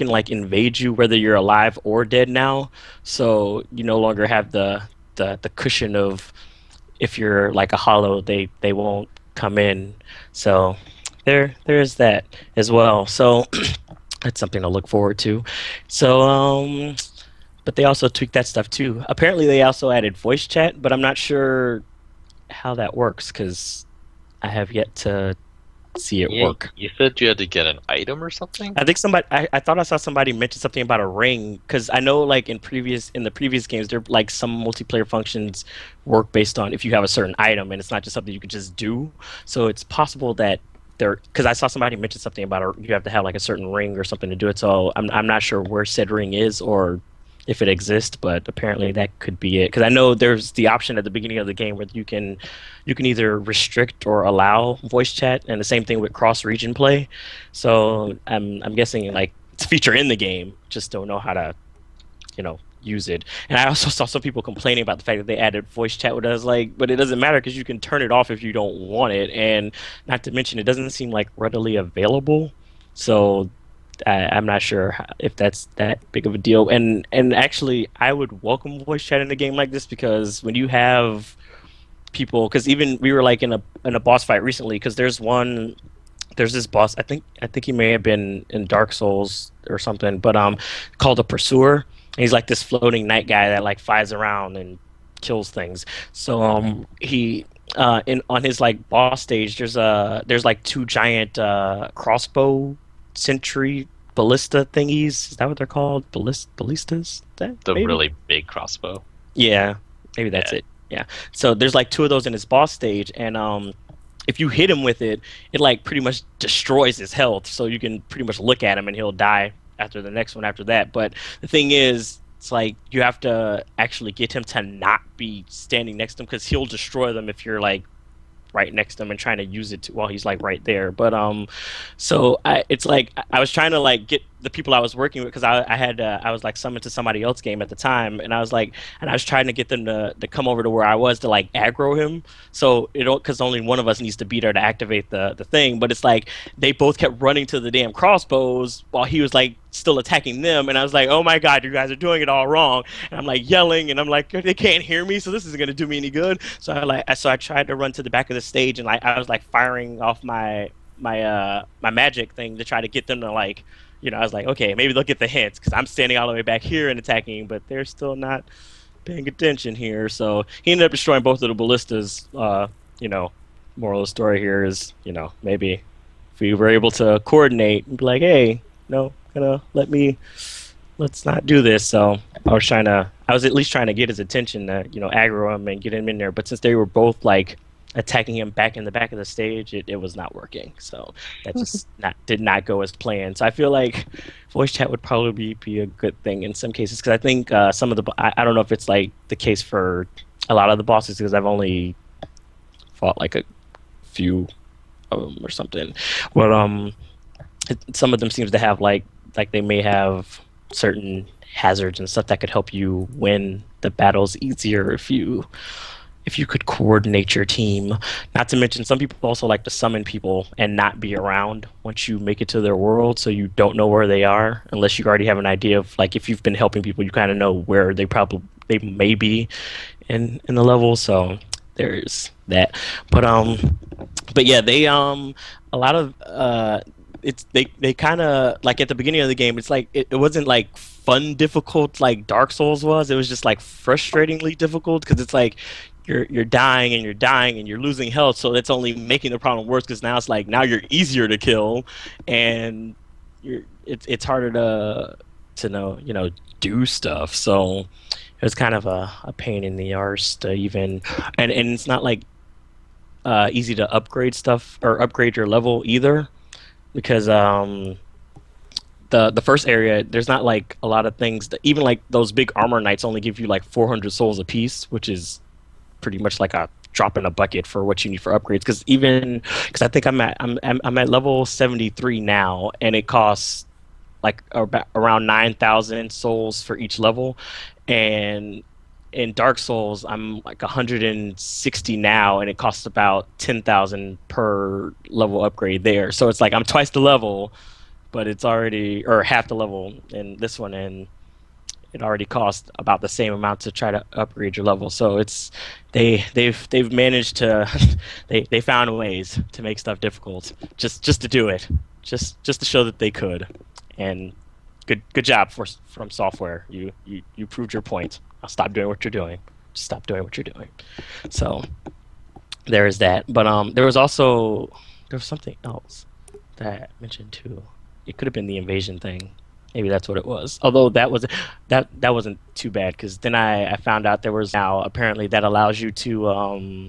like invade you whether you're alive or dead now. So you no longer have the cushion of if you're like a hollow, they won't come in. So there is that as well. So that's something to look forward to. So but they also tweaked that stuff too. Apparently they also added voice chat, but I'm not sure how that works because I have yet to see it work. You said you had to get an item or something? I think I thought I saw somebody mention something about a ring, because I know like in the previous games there like some multiplayer functions work based on if you have a certain item and it's not just something you can just do. So it's possible that because I saw somebody mention something about you have to have like a certain ring or something to do it. So I'm not sure where said ring is or if it exists, but apparently that could be it. Because I know there's the option at the beginning of the game where you can either restrict or allow voice chat, and the same thing with cross-region play. So I'm guessing like it's a feature in the game, just don't know how to use it. And I also saw some people complaining about the fact that they added voice chat, with us, like, but it doesn't matter because you can turn it off if you don't want it, and not to mention it doesn't seem like readily available. So I'm not sure if that's that big of a deal. And actually, I would welcome voice chat in a game like this, because when you have people, because even we were like in a boss fight recently, because there's this boss, I think he may have been in Dark Souls or something, but called a Pursuer. And he's like this floating night guy that like flies around and kills things. So he in on his like boss stage, there's like two giant crossbow sentry ballista thingies. Is that what they're called? Ballistas? That The maybe? really big crossbow. Yeah, maybe that's Yeah. it. Yeah. So there's like two of those in his boss stage, and if you hit him with it, it like pretty much destroys his health. So you can pretty much look at him and he'll die after the next one after that. But the thing is, it's like you have to actually get him to not be standing next to him, because he'll destroy them if you're like right next to him and trying to use it while he's like right there. But so it's like I was trying to like get the people I was working with, because I was like summoned to somebody else's game at the time, and I was trying to get them to come over to where I was to like aggro him. So because only one of us needs to beat her to activate the thing. But it's like they both kept running to the damn crossbows while he was like still attacking them, and I was like, oh my god, you guys are doing it all wrong. And I'm like yelling, and I'm like, they can't hear me, so this isn't gonna do me any good. So I tried to run to the back of the stage, and like I was like firing off my magic thing to try to get them to like, I was like, okay, maybe they'll get the hints, because I'm standing all the way back here and attacking, but they're still not paying attention here. So he ended up destroying both of the ballistas. Moral of the story here is, maybe if we were able to coordinate and be like, hey, no, let's not do this. So I was at least trying to get his attention to, aggro him and get him in there. But since they were both like attacking him back in the back of the stage, it was not working. So that just did not go as planned. So I feel like voice chat would probably be a good thing in some cases, because I think some of the I don't know if it's like the case for a lot of the bosses, because I've only fought like a few of them or something. But some of them seems to have like they may have certain hazards and stuff that could help you win the battles easier if you could coordinate your team. Not to mention, some people also like to summon people and not be around once you make it to their world, so you don't know where they are unless you already have an idea of, like, if you've been helping people, you kind of know where they may be in the level. So there's that. But yeah, they a lot of they kind of like at the beginning of the game, it's like it wasn't like fun difficult like Dark Souls was. It was just like frustratingly difficult, because it's like you're dying and you're dying and you're losing health, so that's only making the problem worse, because now it's like now you're easier to kill, and it's harder to know do stuff. So it was kind of a pain in the arse to even, and it's not like easy to upgrade stuff or upgrade your level either, because the first area, there's not like a lot of things that, even like those big armor knights only give you like 400 souls apiece, which is pretty much like a drop in a bucket for what you need for upgrades. Because I think I'm at level 73 now, and it costs like around 9,000 souls for each level, and in Dark Souls I'm like 160 now, and it costs about 10,000 per level upgrade there. So it's like I'm twice the level, but it's already, or half the level in this one, and it already costs about the same amount to try to upgrade your level. So it's they've managed to they found ways to make stuff difficult just to do it, just to show that they could. And good job from software. You proved your point. I'll stop doing what you're doing. Just stop doing what you're doing. So there is that. But there was something else that I mentioned too. It could have been the invasion thing. Maybe that's what it was. Although that wasn't too bad, because then I found out there was now apparently that allows you to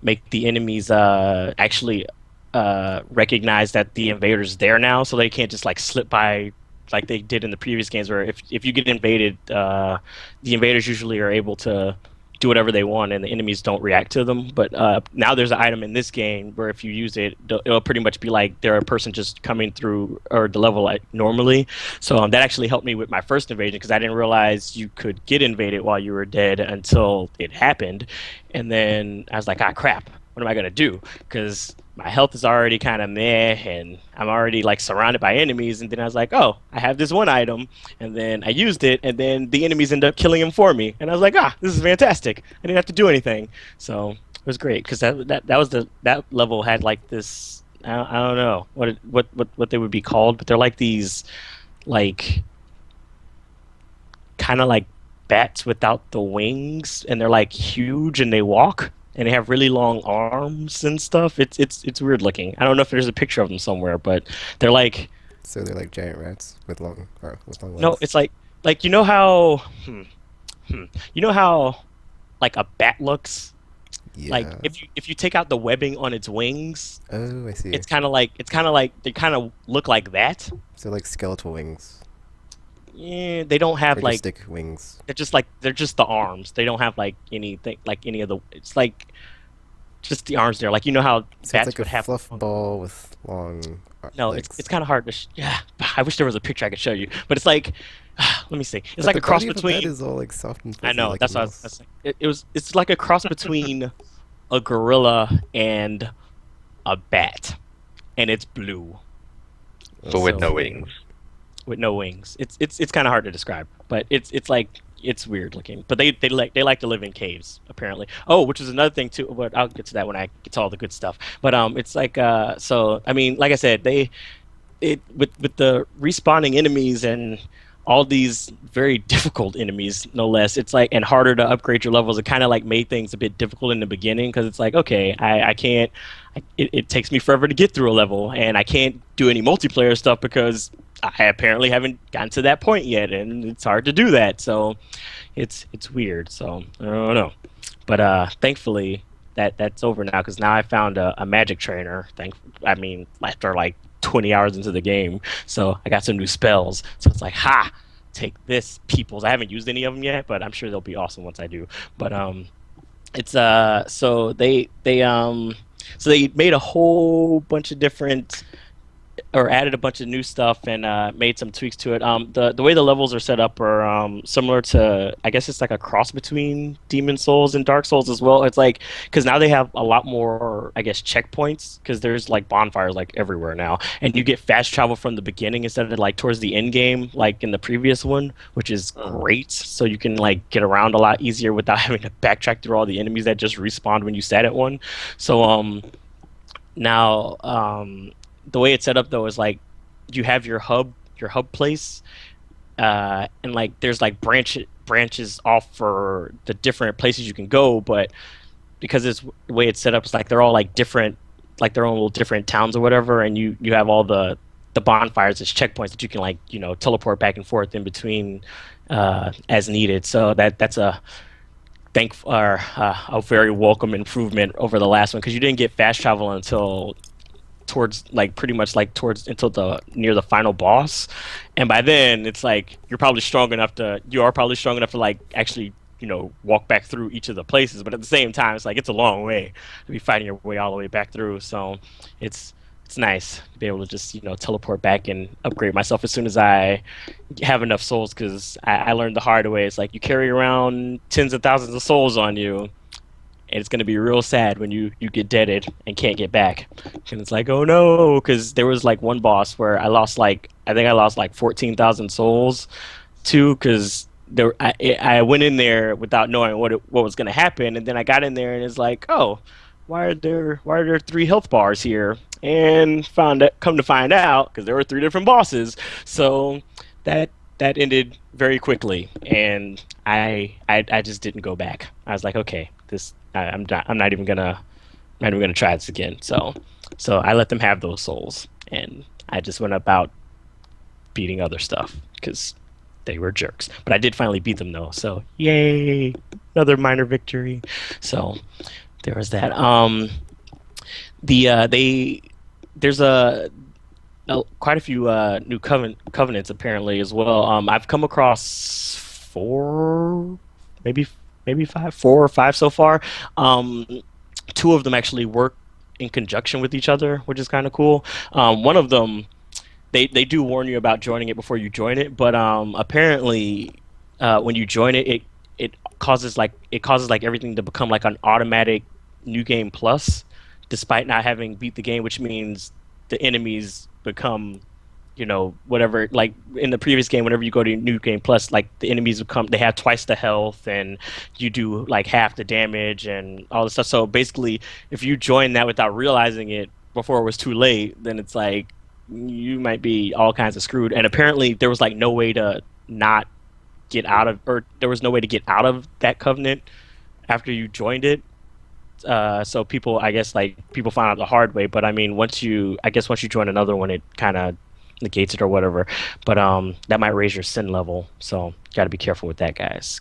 make the enemies actually recognize that the invader's there now, so they can't just like slip by like they did in the previous games, where if you get invaded, the invaders usually are able to do whatever they want, and the enemies don't react to them. But now there's an item in this game where if you use it, it'll pretty much be like they're a person just coming through or the level like normally. So that actually helped me with my first invasion because I didn't realize you could get invaded while you were dead until it happened, and then I was like, ah, crap. What am I gonna do? Because my health is already kind of meh, and I'm already like surrounded by enemies. And then I was like, oh, I have this one item, and then I used it, and then the enemies end up killing him for me. And I was like, ah, this is fantastic. I didn't have to do anything, so it was great because that level had like this. I don't know what they would be called, but they're like these, like, kind of like bats without the wings, and they're like huge and they walk. And they have really long arms and stuff. It's weird looking. I don't know if there's a picture of them somewhere, but they're like. So they're like giant rats with long legs. No, it's like you know how, you know how, like a bat looks. Yeah. Like if you take out the webbing on its wings. Oh, I see. It's kind of like they kind of look like that. So like skeletal wings. Yeah, they don't have like stick wings. They're just the arms. They don't have like anything like any of the. It's like just the arms there. Like you know how So bats it's like would a have. fluff ball with long. No, legs. it's kind of hard to. Yeah, I wish there was a picture I could show you. But it's like, let me see. It's But like the a cross body of a between. bat is all like soft and fuzzy, I know like that's a what mouse. it's like a cross between a gorilla and a bat, and it's blue But with So- no wings. with no wings. It's kind of hard to describe, but it's like it's weird looking. But they like to live in caves apparently. Oh, which is another thing too. But I'll get to that when I get to all the good stuff. But it's like so I mean, like I said, with the respawning enemies and all these very difficult enemies, no less. It's like and harder to upgrade your levels. It kind of like made things a bit difficult in the beginning because it's like okay, I can't. It takes me forever to get through a level, and I can't do any multiplayer stuff because I apparently haven't gotten to that point yet, and it's hard to do that. So it's weird. So I don't know, but thankfully that's over now because now I found a magic trainer. I mean, after like 20 hours into the game, so I got some new spells. So it's like, ha, take this, peoples. I haven't used any of them yet, but I'm sure they'll be awesome once I do. But it's so they made a whole bunch of different or added a bunch of new stuff and made some tweaks to it. The way the levels are set up are similar to, I guess it's like a cross between Demon Souls and Dark Souls as well. It's like because now they have a lot more, I guess, checkpoints because there's like bonfires like everywhere now, and you get fast travel from the beginning instead of like towards the end game like in the previous one, which is great. So you can like get around a lot easier without having to backtrack through all the enemies that just respawned when you sat at one. So now the way it's set up though is like you have your hub place, and like there's like branches off for the different places you can go, but because it's the way it's set up, it's like they're all like different, like their own little different towns or whatever, and you have all the bonfires as checkpoints that you can like teleport back and forth in between as needed. So that's a very welcome improvement over the last one because you didn't get fast travel until towards like pretty much like towards until the near the final boss, and by then it's like you are probably strong enough to like actually walk back through each of the places, but at the same time it's like it's a long way to be fighting your way all the way back through. So it's nice to be able to just teleport back and upgrade myself as soon as I have enough souls, because I learned the hard way. It's like you carry around tens of thousands of souls on you, and it's going to be real sad when you get deaded and can't get back. And it's like, oh no, because there was like one boss where I lost like 14,000 souls too, because I went in there without knowing what was going to happen, and then I got in there and it's like, oh, why are there 3 health bars here? And come to find out, because there were 3 different bosses. So that ended very quickly, and I just didn't go back. I was like, okay, I'm not even gonna try this again. So I let them have those souls, and I just went about beating other stuff because they were jerks. But I did finally beat them though, so yay, another minor victory. So there was that. There's quite a few new covenants apparently as well. I've come across 4, maybe maybe 4 or 5 so far. Um, Two of them actually work in conjunction with each other, which is kind of cool. One of them, they do warn you about joining it before you join it, but apparently, when you join it, it causes like everything to become like an automatic new game plus, despite not having beat the game, which means the enemies become, whatever. Like in the previous game, whenever you go to new game plus, like the enemies become, they have twice the health, and you do like half the damage and all this stuff. So basically, if you join that without realizing it before it was too late, then it's like you might be all kinds of screwed. And apparently, there was like no way to not get out of, or there was no way to get out of that covenant after you joined it. So people, I guess, like people found out the hard way. But I mean, once you join another one, it kind of negates it or whatever. But that might raise your sin level. So got to be careful with that, guys.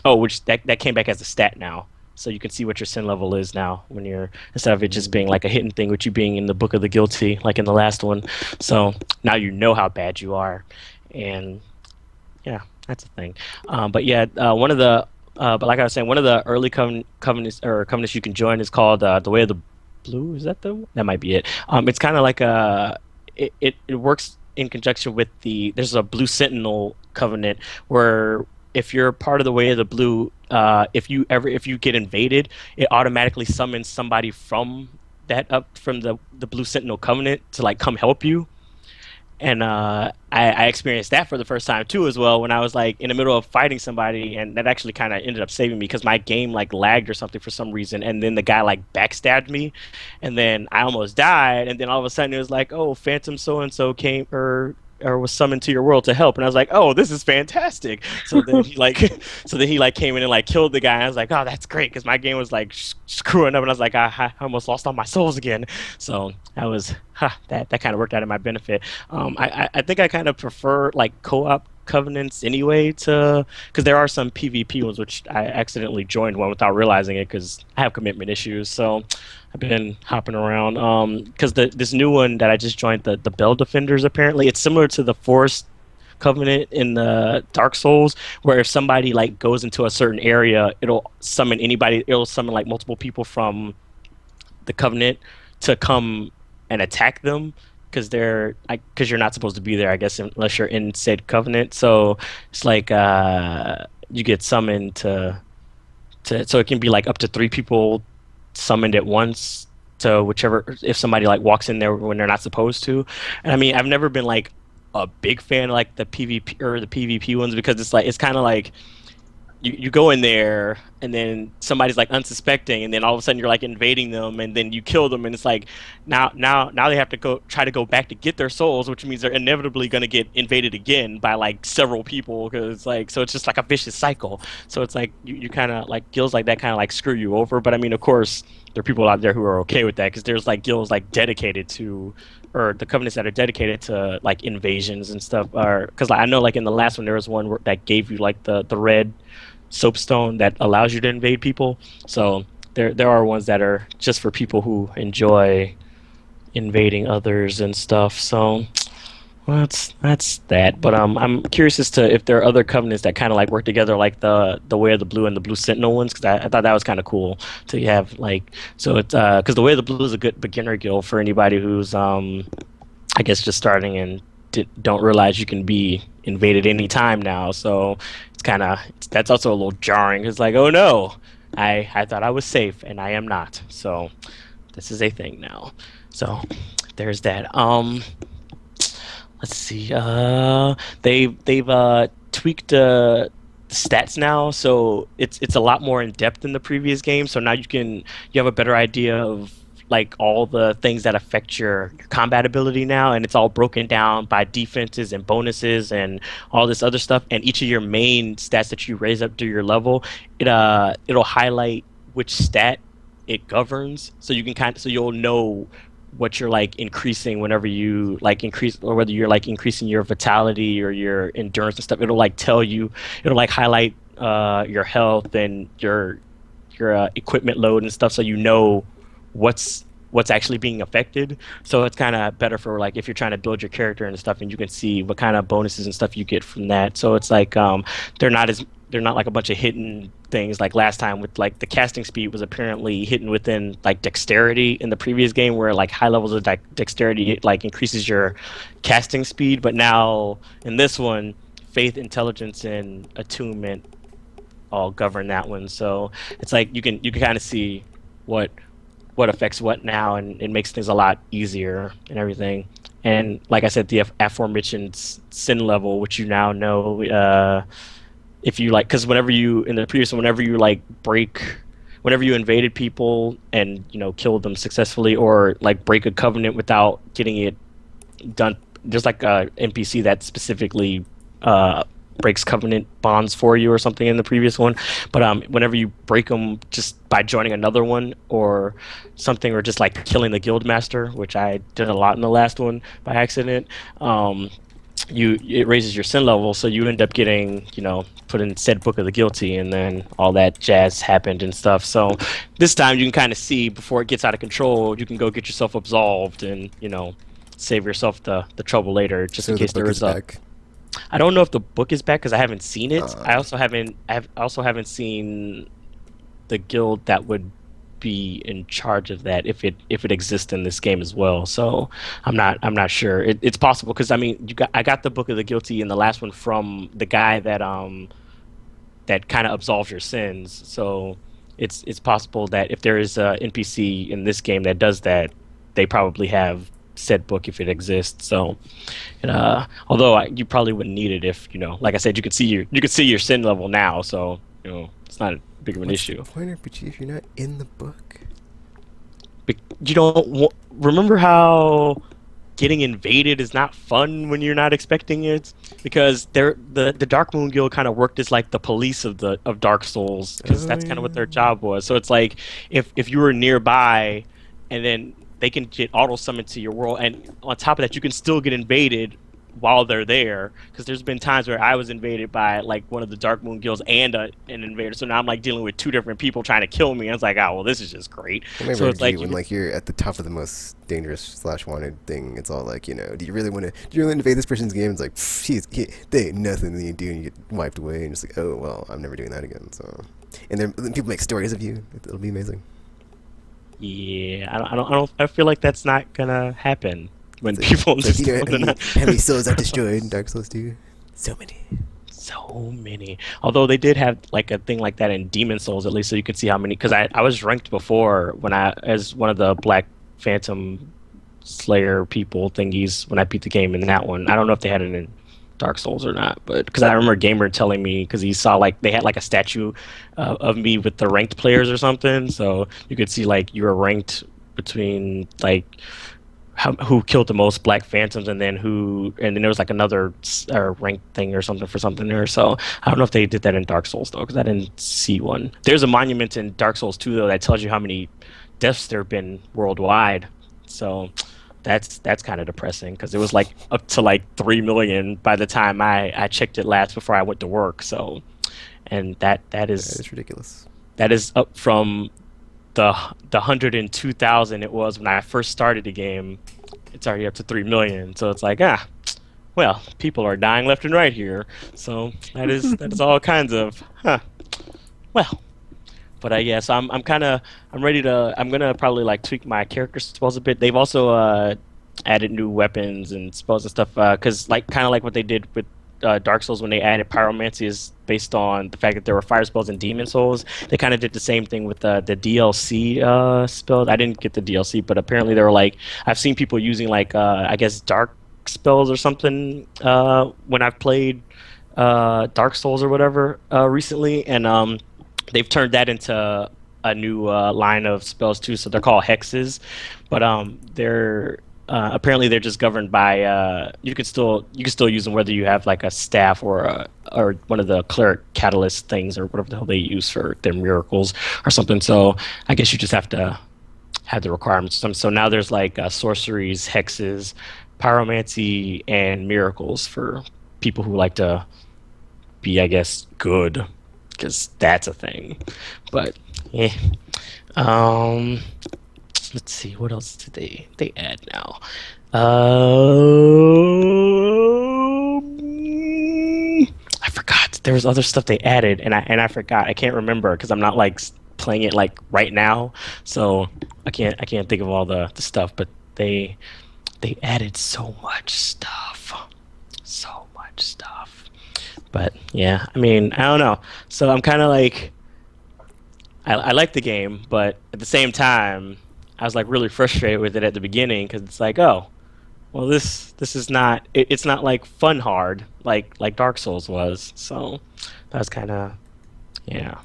Which that came back as a stat now. So you can see what your sin level is now when you're, instead of it just being like a hidden thing, with you being in the book of the guilty, like in the last one. So now you know how bad you are, and yeah, that's a thing. But yeah, but like I was saying, one of the early covenants you can join is called the Way of the Blue. Is that that might be it? It's kind of like it works in conjunction with there's a Blue Sentinel covenant where if you're part of the Way of the Blue, if you get invaded, it automatically summons somebody from the Blue Sentinel covenant to like come help you. And I experienced that for the first time too, as well, when I was like in the middle of fighting somebody, and that actually kind of ended up saving me because my game like lagged or something for some reason, and then the guy like backstabbed me, and then I almost died, and then all of a sudden it was like, oh, Phantom so and so came or was summoned to your world to help, and I was like, oh, this is fantastic. So then he like came in and like killed the guy, and I was like, oh, that's great, because my game was like screwing up, and I was like, I almost lost all my souls again. So that kind of worked out in my benefit. I think I kind of prefer like co-op covenants anyway, because there are some PvP ones which I accidentally joined one without realizing it because I have commitment issues. So I've been hopping around because this new one that I just joined, the Bell Defenders, apparently it's similar to the Forest Covenant in the Dark Souls, where if somebody like goes into a certain area, it'll summon like multiple people from the Covenant to come and attack them, because you're not supposed to be there, I guess, unless you're in said covenant. So it's like you get summoned so it can be like up to 3 people summoned at once to whichever, if somebody like walks in there when they're not supposed to. And I mean, I've never been like a big fan of like the PvP or the PvP ones, because it's kind of like you go in there and then somebody's like unsuspecting, and then all of a sudden you're like invading them, and then you kill them, and it's like now they have to go back to get their souls, which means they're inevitably going to get invaded again by like several people, because like, so it's just like a vicious cycle. So it's like you kind of like, guilds like that kind of like screw you over. But I mean, of course there are people out there who are okay with that, because there's like guilds like dedicated to, or the covenants that are dedicated to like invasions and stuff. Or because like, I know like in the last one there was one that gave you like the red soapstone that allows you to invade people. So there are ones that are just for people who enjoy invading others and stuff. So that's that. But I'm curious as to if there are other covenants that kind of like work together, like the Way of the Blue and the Blue Sentinel ones, because I thought that was kind of cool to have like. So it's because the Way of the Blue is a good beginner guild for anybody who's I guess just starting and don't realize you can be invaded any time now. So it's that's also a little jarring. It's like, oh no, I thought I was safe and I am not. So this is a thing now. So there's that. Let's see. They've tweaked the stats now, so it's a lot more in depth than the previous game. So now you have a better idea of like all the things that affect your combat ability now, and it's all broken down by defenses and bonuses and all this other stuff. And each of your main stats that you raise up to your level, it'll highlight which stat it governs, so you can so you'll know what you're like increasing whenever you like increase, or whether you're like increasing your vitality or your endurance and stuff. It'll like tell you, it'll like highlight your health and your equipment load and stuff, so you know what's actually being affected. So it's kind of better for like if you're trying to build your character and stuff, and you can see what kind of bonuses and stuff you get from that. So it's like they're not as they're not like a bunch of hidden things like last time with like the casting speed was apparently hidden within like dexterity in the previous game where like high levels of dexterity like increases your casting speed, but now in this one, faith, intelligence, and attunement all govern that one. So it's like you can kind of see what affects what now, and it makes things a lot easier and everything. And like I said, the aforementioned sin level, which you now know, if you like, because whenever you in the previous one, whenever you like whenever you invaded people and killed them successfully, or like break a covenant without getting it done, there's like a NPC that specifically breaks covenant bonds for you or something in the previous one. But whenever you break them just by joining another one or something, or just like killing the guild master, which I did a lot in the last one by accident, it raises your sin level, so you end up getting put in said book of the guilty, and then all that jazz happened and stuff. So this time you can kind of see before it gets out of control, you can go get yourself absolved and save yourself the trouble later, just So in the case book there is is a. back. I don't know if the book is back because I haven't seen it. I also haven't seen the guild that would be in charge of that if it exists in this game as well. So I'm not sure. It's possible because I mean I got the book of the guilty in the last one from the guy that kind of absolves your sins. So it's possible that if there is a NPC in this game that does that, they probably have said book if it exists. So, although you probably wouldn't need it if like I said, you could see your sin level now. So it's not big of an issue. What's the point of RPG if you're not in the book? You don't remember how getting invaded is not fun when you're not expecting it, because the Dark Moon Guild kind of worked as like the police of Dark Souls, because that's kind of what their job was. So it's like if you were nearby, and then they can get auto summoned to your world, and on top of that, you can still get invaded while they're there. Because there's been times where I was invaded by like one of the Dark Moon Guilds and an invader, so now I'm like dealing with two different people trying to kill me. And I was like, oh well, this is just great. So it's like when like you're at the top of the most dangerous / wanted thing, it's all like do you really want to invade this person's game? It's like they ain't nothing that you do, and you get wiped away, and it's like, oh well, I'm never doing that again. So, and then people make stories of you. It'll be amazing. Yeah, I feel like that's not gonna happen when people just how many souls I've destroyed in Dark Souls 2? So many. Although they did have like a thing like that in Demon Souls, at least, so you could see how many. Because I was ranked before as one of the Black Phantom Slayer people thingies when I beat the game in that one. I don't know if they had it in Dark Souls or not, but because I remember Gamer telling me, because he saw like they had like a statue of me with the ranked players or something, so you could see like you were ranked between like who killed the most Black Phantoms, and then there was like another ranked thing or something for something there. So I don't know if they did that in Dark Souls though, because I didn't see one. There's a monument in Dark Souls 2 though that tells you how many deaths there have been worldwide. So that's kind of depressing, because it was like up to like 3 million by the time I checked it last before I went to work. So, and that is ridiculous. That is up from the 102,000 it was when I first started the game. It's already up to 3 million. So it's like, well, people are dying left and right here. So that is all kinds of well. But yeah, so I'm ready to. I'm gonna probably like tweak my character spells a bit. They've also added new weapons and spells and stuff. Because like kind of like what they did with Dark Souls when they added pyromancy, is based on the fact that there were fire spells in Demon Souls. They kind of did the same thing with the DLC spells. I didn't get the DLC, but apparently they were like, I've seen people using like I guess dark spells or something when I've played Dark Souls or whatever recently, and they've turned that into a new line of spells too. So they're called hexes, but they're apparently they're just governed by you can still use them whether you have like a staff or one of the cleric catalyst things or whatever the hell they use for their miracles or something. So I guess you just have to have the requirements. So now there's like sorceries, hexes, pyromancy, and miracles for people who like to be, I guess, good, because that's a thing. But yeah, let's see, what else did they add now? I forgot. there was other stuff they added, and I forgot. I can't remember because I'm not like playing it like right now, so I can't think of all the stuff. But they added so much stuff, so much stuff. But yeah, I mean, I don't know. So I'm kind of like, I like the game, but at the same time, I was like really frustrated with it at the beginning because it's like, oh, well, this is not it's not like fun hard like Dark Souls was. So that was kind of yeah.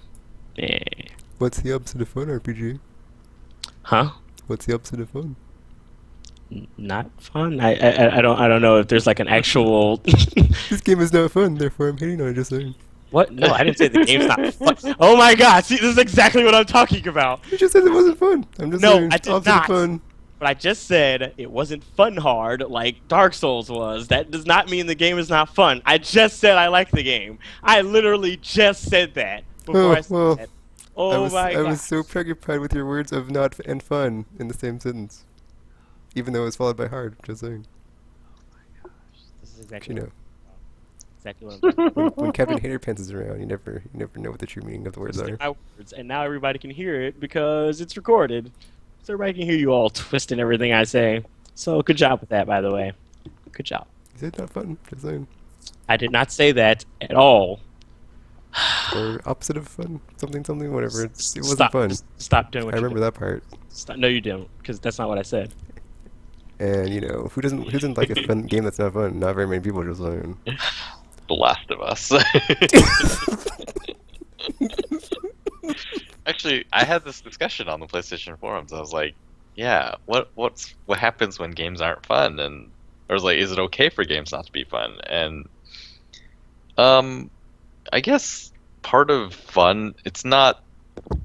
What's the opposite of fun, RPG? Huh? What's the opposite of fun? Not fun. I don't know if there's like an actual. This game is not fun, therefore I'm hating on it. Just saying. What? No, I didn't say the game's not fun. Oh my god! See, this is exactly what I'm talking about. You just said it wasn't fun. I'm just saying. No, I did opposite not. Of fun. But I just said it wasn't fun hard like Dark Souls was. That does not mean the game is not fun. I just said I like the game. I literally just said that before I said that. Oh my god! I was so preoccupied with your words of not and fun in the same sentence, even though it was followed by hard. Just saying. Oh my gosh! This is exactly. You know. Exactly what I'm talking about. When Captain Haterpants is around, you never know what the true meaning of the words are. My words, and now everybody can hear it because it's recorded. So everybody can hear you all twisting everything I say. So good job with that, by the way. Good job. You said not fun. Just saying. I did not say that at all. Or opposite of fun. Something, whatever. It wasn't fun. Stop doing what I you remember that part. Stop. No, you didn't, because that's not what I said. And, you know, who doesn't like a fun game that's not fun? Not very many people, just saying. The Last of Us. Actually, I had this discussion on the PlayStation forums. I was like, "Yeah, what happens when games aren't fun?" And I was like, "Is it okay for games not to be fun?" And I guess part of fun, it's not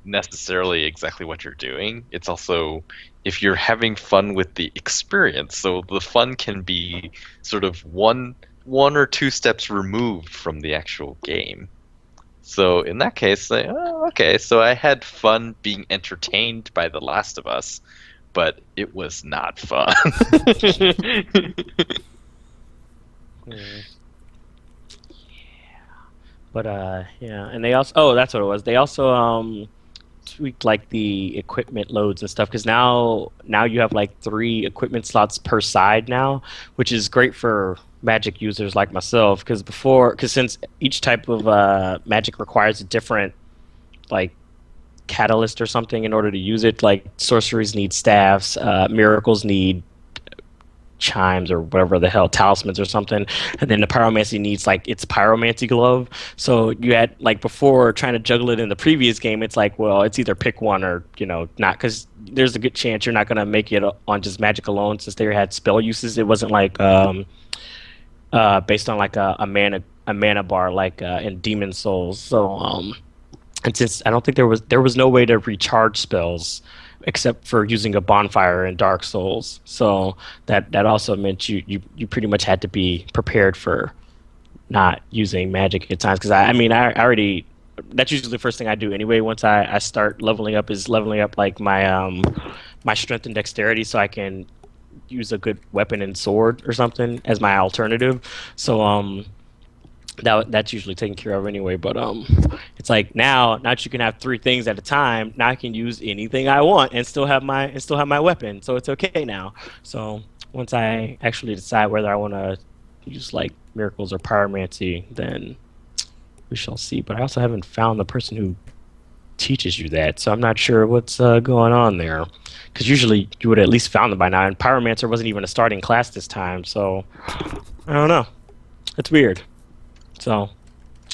necessarily exactly what you're doing. It's also if you're having fun with the experience. So the fun can be sort of one or two steps removed from the actual game. So in that case, like, oh, okay, so I had fun being entertained by The Last of Us, but it was not fun. Yeah. But yeah, and they also that's what it was. They also tweaked like the equipment loads and stuff because now you have like 3 equipment slots per side now, which is great for Magic users like myself because since each type of Magic requires a different like catalyst or something in order to use it, like sorceries need staffs, miracles need chimes or whatever the hell, talismans or something, and then the pyromancy needs like its pyromancy glove. So you had like before trying to juggle it in the previous game, it's like, well, it's either pick one or not, because there's a good chance you're not going to make it on just magic alone since they had spell uses. It wasn't like based on like a mana bar like in Demon Souls. So and since I don't think there was no way to recharge spells except for using a bonfire in Dark Souls. So that also meant you pretty much had to be prepared for not using magic at times. Because I already, that's usually the first thing I do anyway. Once I start leveling up like my my strength and dexterity, so I can use a good weapon and sword or something as my alternative. So that's usually taken care of anyway. But it's like now that you can have 3 things at a time, now I can use anything I want and still have my weapon. So it's okay now. So once I actually decide whether I want to use like miracles or pyromancy, then we shall see. But I also haven't found the person who teaches you that, so I'm not sure what's going on there. Because usually you would have at least found them by now, and pyromancer wasn't even a starting class this time. So I don't know. It's weird. So,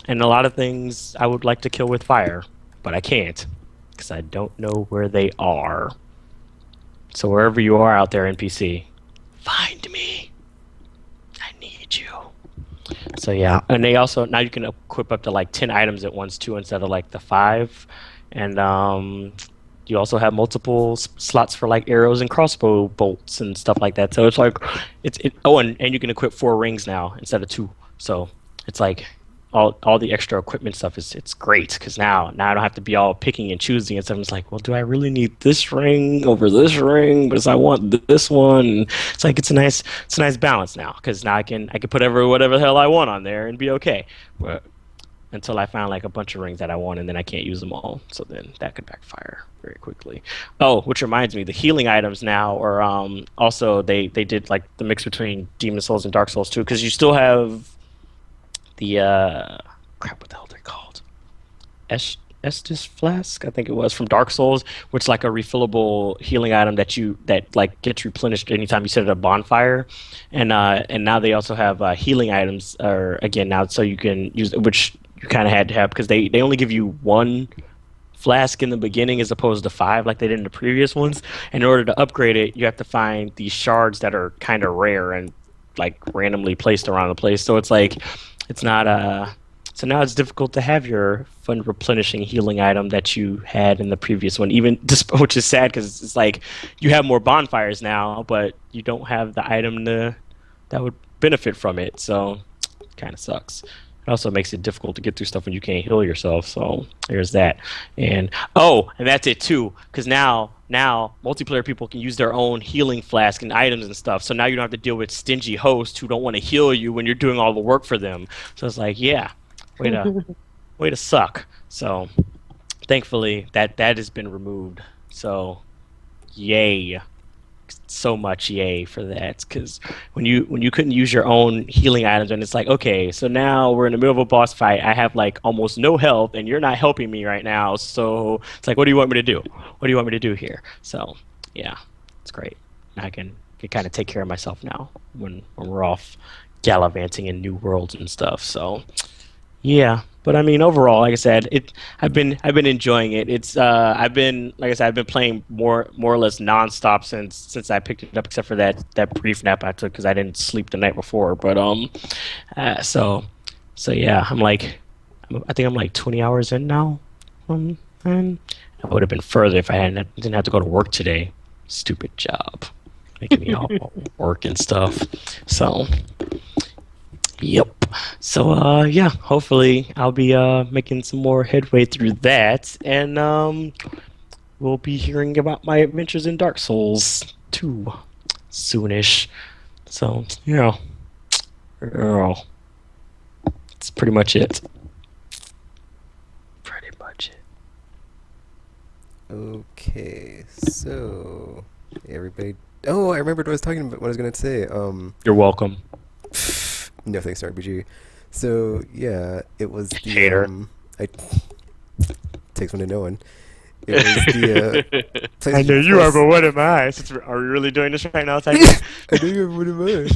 and a lot of things I would like to kill with fire, but I can't because I don't know where they are. So wherever you are out there, NPC, find me. I need you. So yeah, and they also now you can equip up to like 10 items at once too, instead of like the 5, and you also have multiple slots for like arrows and crossbow bolts and stuff like that. So it's like and you can equip 4 rings now instead of 2. So it's like all the extra equipment stuff it's great because now I don't have to be all picking and choosing and stuff. It's like, well, do I really need this ring over this ring? But I want this one. It's like it's a nice balance now because now I can put whatever the hell I want on there and be okay. But until I found like a bunch of rings that I want, and then I can't use them all. So then that could backfire very quickly. Oh, which reminds me, the healing items now are also they did like the mix between Demon Souls and Dark Souls too, because you still have the crap. What the hell they're called? Estus flask, I think it was from Dark Souls, which is like a refillable healing item that like gets replenished anytime you set it at a bonfire, and now they also have healing items, or again now so you can use which you kind of had to have because they only give you one flask in the beginning as opposed to five like they did in the previous ones. And in order to upgrade it, you have to find these shards that are kind of rare and like randomly placed around the place. So it's like it's not so now it's difficult to have your fun replenishing healing item that you had in the previous one, even which is sad because it's like you have more bonfires now, but you don't have the item that would benefit from it. So it kind of sucks. It also makes it difficult to get through stuff when you can't heal yourself. So there's that. And and that's it too, because now multiplayer people can use their own healing flask and items and stuff. So now you don't have to deal with stingy hosts who don't want to heal you when you're doing all the work for them. So it's like, yeah, way to suck. So thankfully that has been removed. So yay. So much yay for that, because when you couldn't use your own healing items, and it's like, okay, so now we're in the middle of a boss fight, I have like almost no health and you're not helping me right now, so it's like, what do you want me to do? What do you want me to do here? So yeah, it's great. I can kind of take care of myself now when we're off gallivanting in new worlds and stuff. So yeah, but I mean, overall, like I said, I've been enjoying it. It's I've been, like I said, I've been playing more or less nonstop since I picked it up, except for that brief nap I took because I didn't sleep the night before. But so yeah, I think I'm like 20 hours in now. And I would have been further if I didn't have to go to work today. Stupid job, making me all work and stuff. So. Yep. So yeah, hopefully I'll be making some more headway through that, and we'll be hearing about my adventures in Dark Souls 2 soonish. So yeah, that's pretty much it. Pretty much it. Okay, so everybody. Oh, I remembered what I was talking about. What I was gonna say. You're welcome. No thanks, RPG. So yeah, it was the Hater. takes one to know one. It was the I know PlayStation you are, Plus. but what am I? Are we really doing this right now? I know you are, what am I?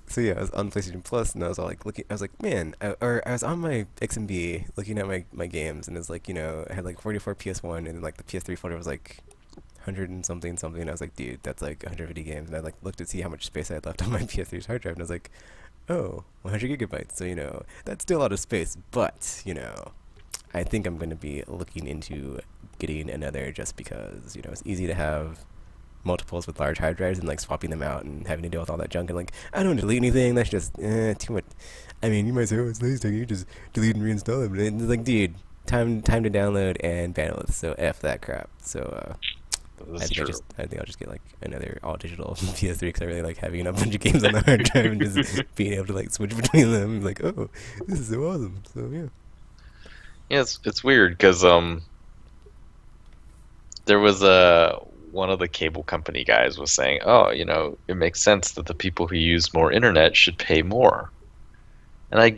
So yeah, I was on PlayStation Plus, and I was all like looking. I was like, man, I was on my XMB looking at my games, and it's like, I had like 44 PS1, and like the PS3 folder was like 100 and something. And I was like, dude, that's like 150 games. And I like looked to see how much space I had left on my PS3's hard drive, and I was like, oh, 100 gigabytes. So that's still a lot of space, but I think I'm going to be looking into getting another, just because it's easy to have multiples with large hard drives and like swapping them out and having to deal with all that junk, and like I don't delete anything. That's just too much. I mean, you might say, oh, it's lazy, you just delete and reinstall it, but it's like, dude, time to download and bandwidth. So F that crap. So I think I'll just get like another all digital PS3, because I really like having a bunch of games on the hard drive and just being able to like switch between them. Like, oh, this is so awesome. So yeah. Yeah, it's weird because there was one of the cable company guys was saying, oh, it makes sense that the people who use more internet should pay more, and I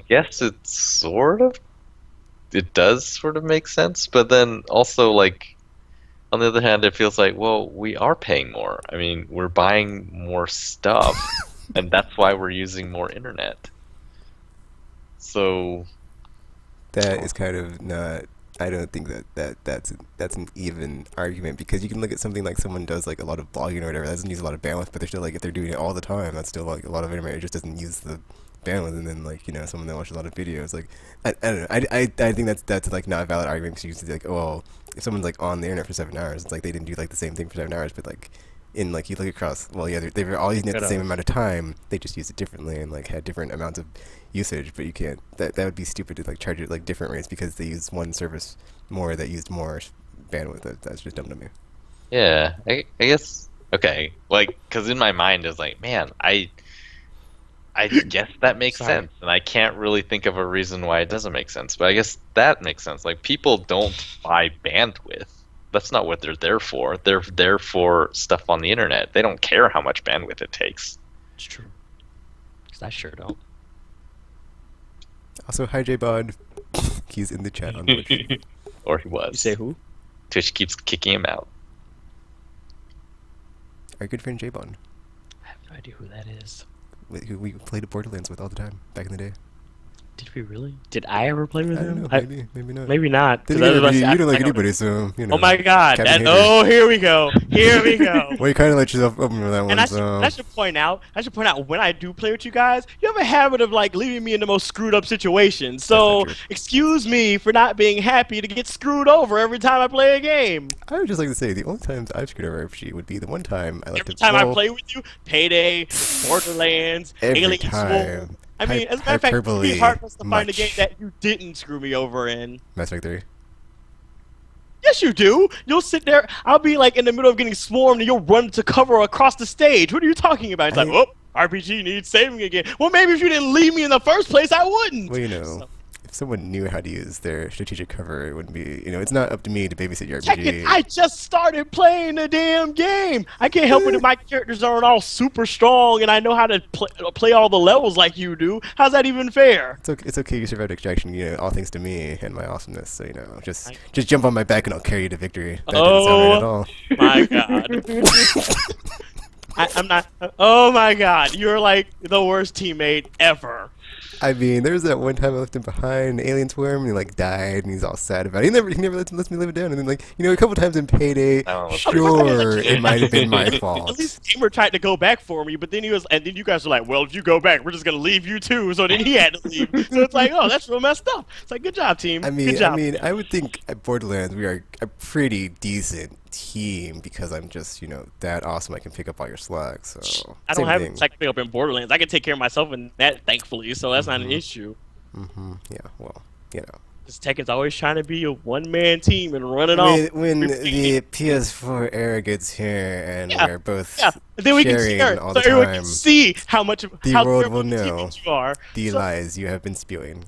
guess it does sort of make sense, but then also like. On the other hand, it feels like, well, we are paying more. I mean, we're buying more stuff, and that's why we're using more internet. So that is kind of not. I don't think that's an even argument, because you can look at something like someone does like a lot of blogging or whatever. That doesn't use a lot of bandwidth, but they're still like, if they're doing it all the time, that's still like a lot of internet. It just doesn't use the bandwidth. And then like someone that watches a lot of videos, like I don't know. I think that's like not a valid argument, because you can say like, oh, well, if someone's like on the internet for 7 hours, it's like they didn't do like the same thing for 7 hours, but like in like you look across, well, yeah, they were all using it the same amount of time. They just used it differently and like had different amounts of usage. But you can't. That would be stupid to like charge it like different rates because they used one service more that used more bandwidth. That's just dumb to me. Yeah, I guess okay. Like, because in my mind is like, man, I I guess that makes Sorry. sense, and I can't really think of a reason why it doesn't make sense. But I guess that makes sense. Like people don't buy bandwidth. That's not what they're there for. They're there for stuff on the internet. They don't care how much bandwidth it takes. It's true. Because I sure don't. Also, hi J-Bod. He's in the chat on Twitch. Or he was. You say who? Twitch keeps kicking him out. Our good friend J-Bod, I have no idea who that is. who we played Borderlands with all the time back in the day. Did we really? Did I ever play with I don't him? know, maybe not. Maybe not. 'cause Then I was about to you say, don't I like know- anybody, so you know. Oh my god! Captain That, Hater. oh, here we go. Here we go. Well, you kind of let yourself open with that one. And I So should point out, when I do play with you guys, you have a habit of like leaving me in the most screwed up situations. So That's not true. excuse me for not being happy to get screwed over every time I play a game. I would just like to say the only times I've screwed over RPG would be the one time I left Every it time I roll. play with you, Payday, Borderlands, Every Alien time. Swarm. I mean, as a matter of fact, it'd Hyperbole be hard for us to find a much. game that you didn't screw me over in. Mass Effect 3. Yes, you do. You'll sit there. I'll be like in the middle of getting swarmed, and you'll run to cover across the stage. What are you talking about? It's like, oh, RPG needs saving again. Well, maybe if you didn't leave me in the first place, I wouldn't. Well, you know, So, if someone knew how to use their strategic cover, it wouldn't be. You know, it's not up to me to babysit your check RPG. it. I just started playing the damn game. I can't help it if my characters aren't all super strong, and I know how to play all the levels like you do. How's that even fair? It's okay. You survived extraction. You know, all thanks to me and my awesomeness. So you know, just jump on my back and I'll carry you to victory. That didn't sound right at all. My God. I'm not. Oh my God. You're like the worst teammate ever. I mean, there was that one time I left him behind, Alien Swarm, and he like died, and he's all sad about it. He never lets me live it down. And then like, you know, a couple times in Payday, Oh, sure, it might have been my fault. At least Gamer tried to go back for me, but then and then you guys were like, well, if you go back, we're just gonna leave you too. So then he had to leave. So it's like, oh, that's real messed up. It's like, good job, team. I mean, good job. I would think at Borderlands we are a pretty decent team because I'm just, you know, that awesome. I can pick up all your slack. So I don't same have thing. a tech pick up in Borderlands. I can take care of myself in that, thankfully. So that's not an issue. Yeah, well, you know. Because Tekken's always trying to be a one-man team and run it off. When the PS4 era gets here and Yeah, we're both Yeah, and then we can see sharing her, all so the everyone time, can see how much of the how world terrible will a know teammate you are. the so, lies you have been spewing.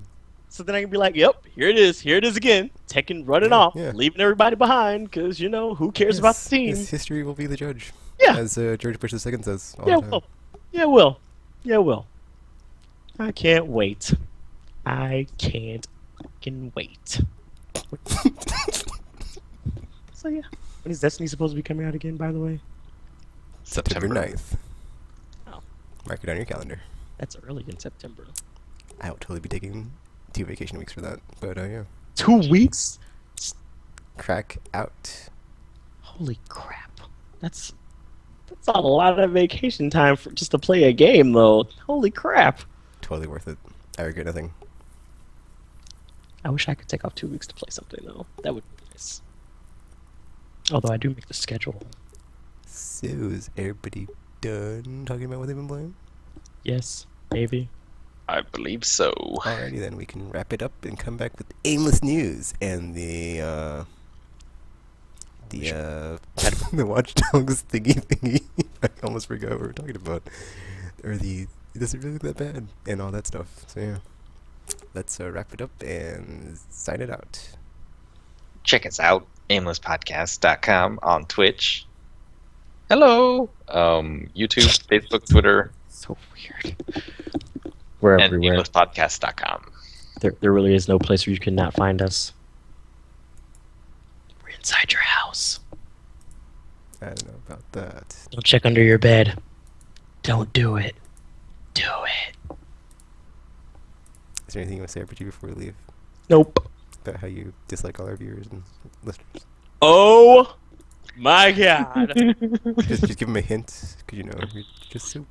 so then I can be like, "Yep, here it is again." Tekken running off, yeah. leaving everybody behind, because you know who cares about the team? Yes, history will be the judge. Yeah. As George Bush II says all Yeah, the time. will. Yeah, will. Yeah, will. I can't wait. I can't fucking wait. So yeah, when is Destiny supposed to be coming out again? By the way, September 9th. Oh. Mark it on your calendar. that's early in September. I'll totally be taking 2 vacation weeks for that. But yeah. 2 weeks? Crack out. Holy crap! That's a lot of vacation time for just to play a game, though. Holy crap! Totally worth it. I regret nothing. I wish I could take off 2 weeks to play something, though. That would be nice. Although I do make the schedule. So is everybody done talking about what they've been playing? Yes, maybe. I believe so. Alrighty then, we can wrap it up and come back with aimless news and the Watch Dogs thingy. I almost forgot what we were talking about. Or it doesn't really look that bad and all that stuff. So yeah, let's wrap it up and sign it out. Check us out, aimlesspodcast.com, on Twitch. Hello. YouTube, Facebook, Twitter, So weird. We're and everywhere. aimlesspodcast.com. There really is no place where you cannot find us. We're inside your house. I don't know about that. Don't check under your bed. Don't do it. Do it. Is there anything you want to say, RPG, before we leave? Nope. About how you dislike all our viewers and listeners? Oh my god. just give them a hint, because you know, you're just so...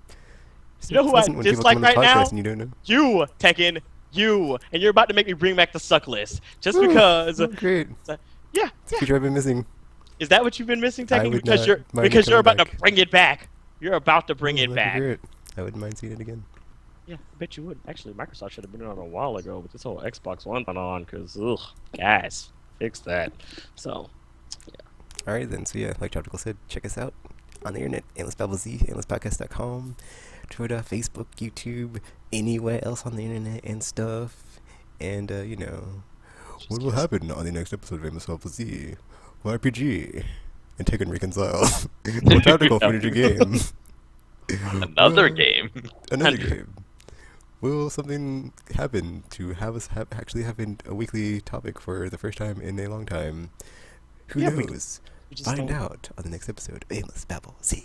You know who I listen when people dislike come on the right podcast now? And you don't know. You, Tekken. You. And you're about to make me bring back the suck list. Just because. Oh, great. Yeah. It's a feature I've been missing. Is that what you've been missing, I Tekken? would Because not you're mind because you're coming about to back. bring it back. You're about to bring Oh, it that'd be back. great. I wouldn't mind seeing it again. Yeah, I bet you would. Actually, Microsoft should have been on a while ago, but this whole Xbox One went on because, ugh, guys, fix that. So, Alright then, so yeah, like Tropical said, check us out on the internet, Aimless Babble Z, aimlesspodcast.com, Twitter, Facebook, YouTube, anywhere else on the internet and stuff. And, what will happen on the next episode of Aimless Babble Z? RPG. And take and reconcile. One tactical furniture game. Another game. Another game. Will something happen to have us actually having a weekly topic for the first time in a long time? Who knows? We just Find don't- out on the next episode of Aimless Babble Z.